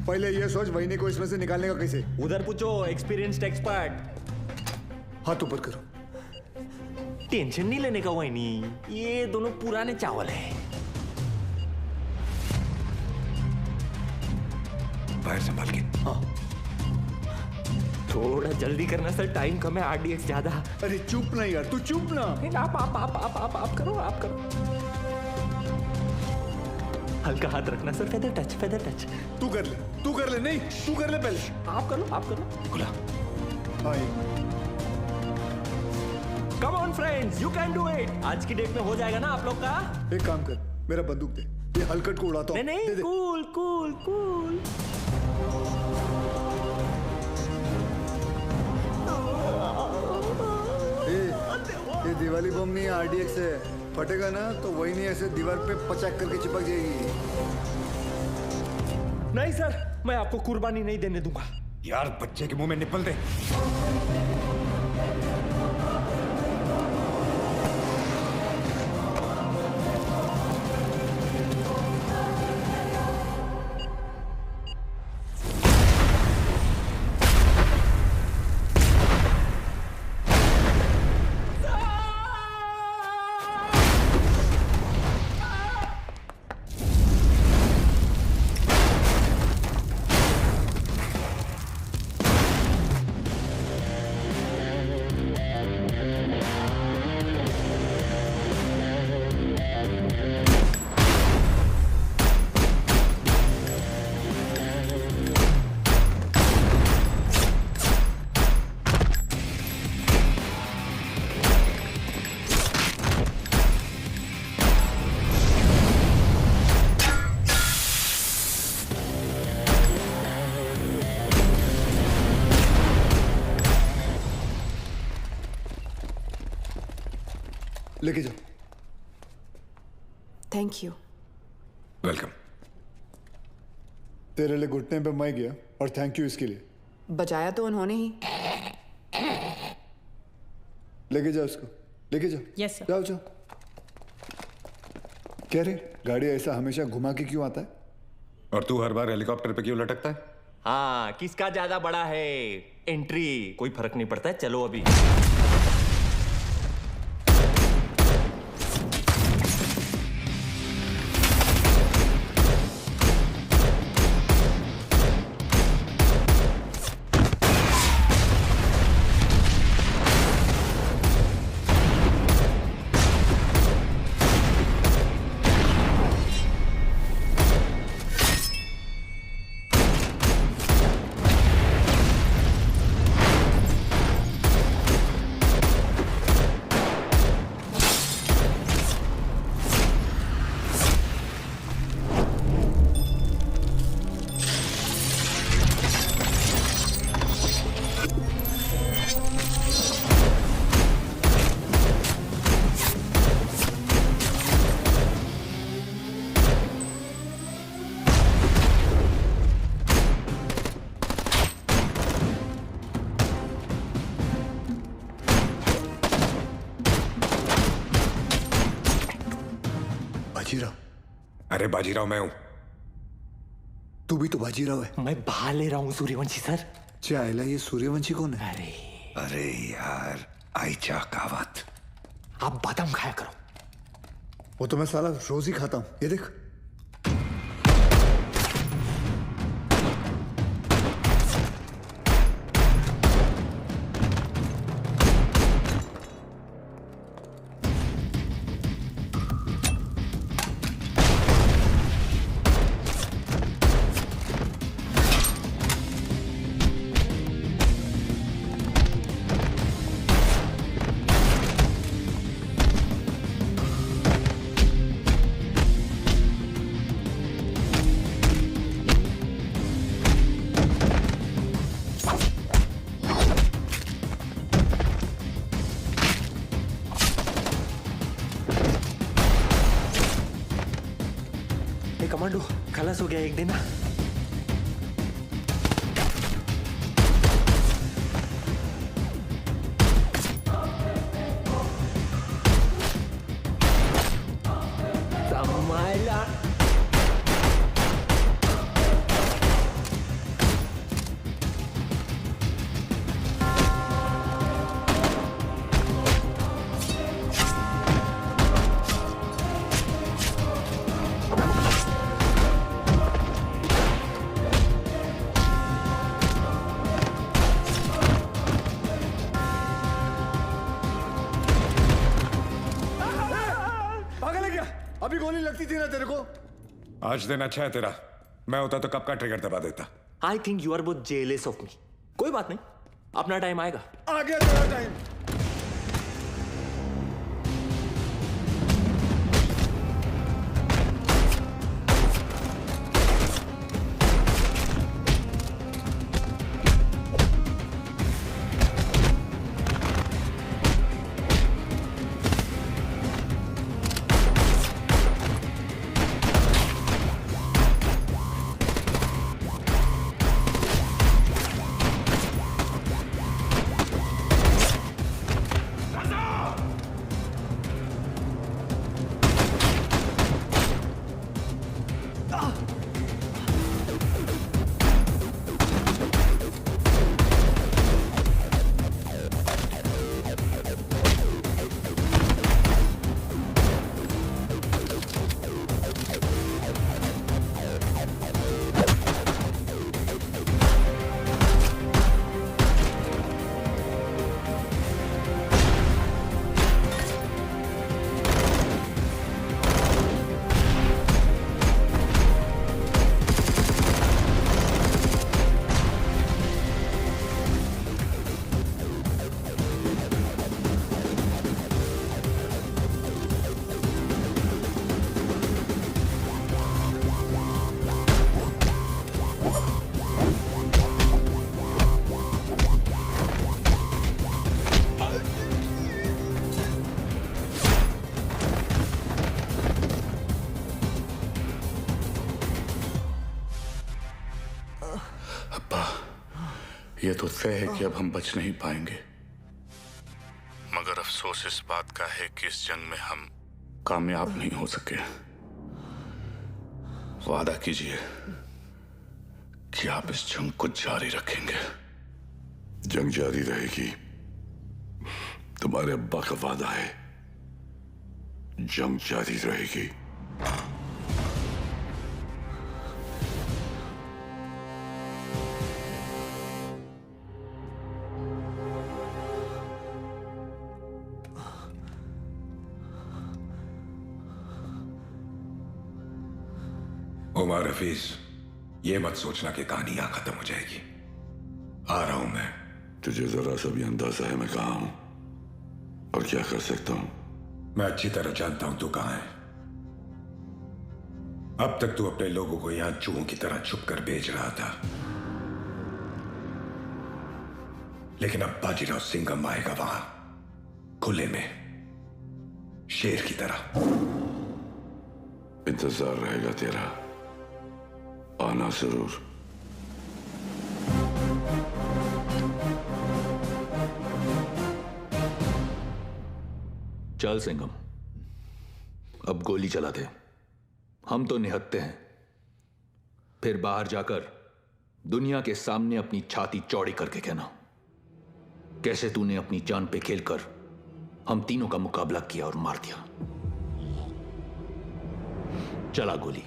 पहले ये सोच वहीनी को इसमें से निकालने का कैसे. उधर पूछो एक्सपीरियंस्ड एक्सपर्ट. हाथ ऊपर करो. टेंशन नहीं लेने का वहीनी, ये दोनों पुराने चावल है. बाहर संभाल के. हाँ थोड़ा जल्दी करना सर, टाइम कम है. RDX ज्यादा. अरे चुप ना यार, तू चुप ना. आप करो. हल्का हाथ रखना सर. Feather touch. तू कर ले. नहीं तू कर ले पहले. आप करो. खुला. हाँ come on friends, you can do it. आज की डेट में हो जाएगा ना आप लोग का. एक काम कर, मेरा बंदूक दे. ये हलकट को उड़ाता हूँ. नहीं. कूल. ये दिवाली बम नहीं है, RDX है. फटेगा ना तो वही नहीं ऐसे दीवार पे पचाक करके चिपक जाएगी. नहीं सर, मैं आपको कुर्बानी नहीं देने दूंगा. यार बच्चे के मुंह में निपल दे. लेके जाओ. Thank you. वेलकम. तेरे लिए घुटने पे मैं गया और थैंक यू इसके लिए. बजाया तो उन्होंने ही. लेके जाओ उसको. लेके जाओ. Yes sir. जाओ. क्या रे, गाड़ी ऐसा हमेशा घुमा के क्यों आता है? और तू हर बार हेलीकॉप्टर पे क्यों लटकता है? हाँ, किसका ज्यादा बड़ा है एंट्री, कोई फर्क नहीं पड़ता है. चलो अभी. अरे बाजीराव मैं हूं। तू भी तो बाजीराव है। मैं बहा ले रहा हूँ सूर्यवंशी सर। चाइला ये सूर्यवंशी कौन है? अरे यार आइचा कावत। आप बादाम खाया करो। वो तो मैं साला रोज ही खाता हूं, ये देख। कमांडो खलास हो गया एक दिन। संभाला। अभी गोली लगती थी ना तेरे को। आज दिन अच्छा है तेरा। मैं होता तो कब का ट्रिगर दबा देता। I think you are both jealous of me. कोई बात नहीं, अपना टाइम आएगा। आ गया तेरा टाइम। ये तो तय है कि अब हम बच नहीं पाएंगे, मगर अफसोस इस बात का है कि इस जंग में हम कामयाब नहीं हो सके। वादा कीजिए कि आप इस जंग को जारी रखेंगे। जंग जारी रहेगी, तुम्हारे अब्बा का वादा है। जंग जारी रहेगी। उमर हफीज, ये मत सोचना कि कहानी यहां खत्म हो जाएगी। आ रहा हूं मैं। तुझे जरा सा भी अंदाजा है मैं कहां हूं और क्या कर सकता हूं? मैं अच्छी तरह जानता हूं तू कहां है। अब तक तू अपने लोगों को यहां चूहों की तरह छुप कर बेच रहा था, लेकिन अब बाजीराव सिंघम आएगा वहां खुले में, शेर की तरह। इंतजार रहेगा तेरा, आना जरूर। चल सिंघम, अब गोली चला दे, हम तो निहत्ते हैं, फिर बाहर जाकर दुनिया के सामने अपनी छाती चौड़ी करके कहना कैसे तूने अपनी जान पे खेलकर हम तीनों का मुकाबला किया और मार दिया। चला गोली।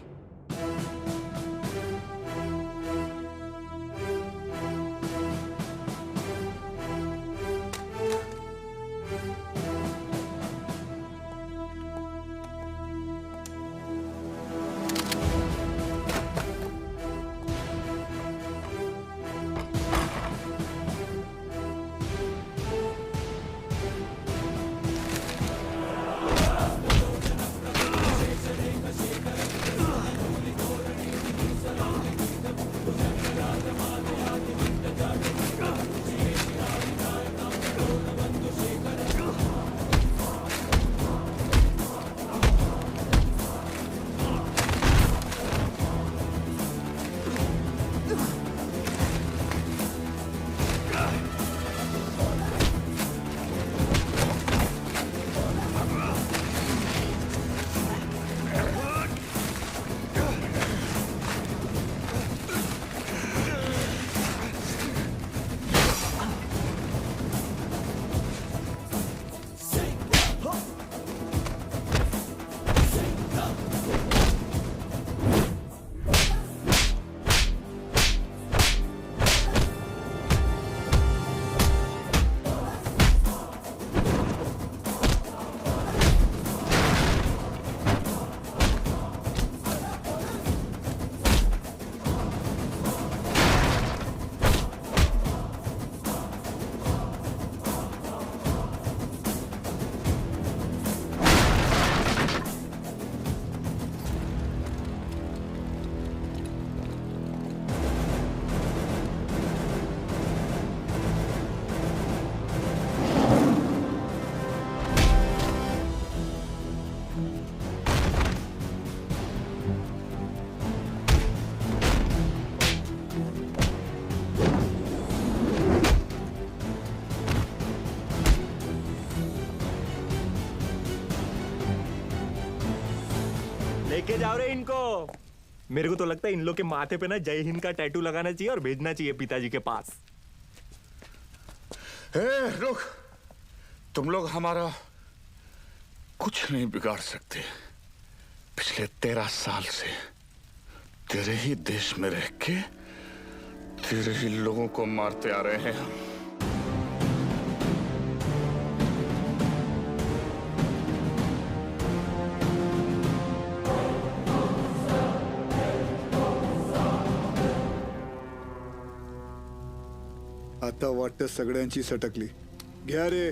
लेके जाओ रे इनको। मेरे को तो लगता है इन लोग के माथे पे ना जय हिंद का टैटू लगाना चाहिए और भेजना चाहिए पिताजी के पास। रुक, तुम लोग हमारा कुछ नहीं बिगाड़ सकते। पिछले 13 साल से तेरे ही देश में रह के तेरे ही लोगों को मारते आ रहे हैं हम। आता वाटतं सगळ्यांची सटकली. घ्या रे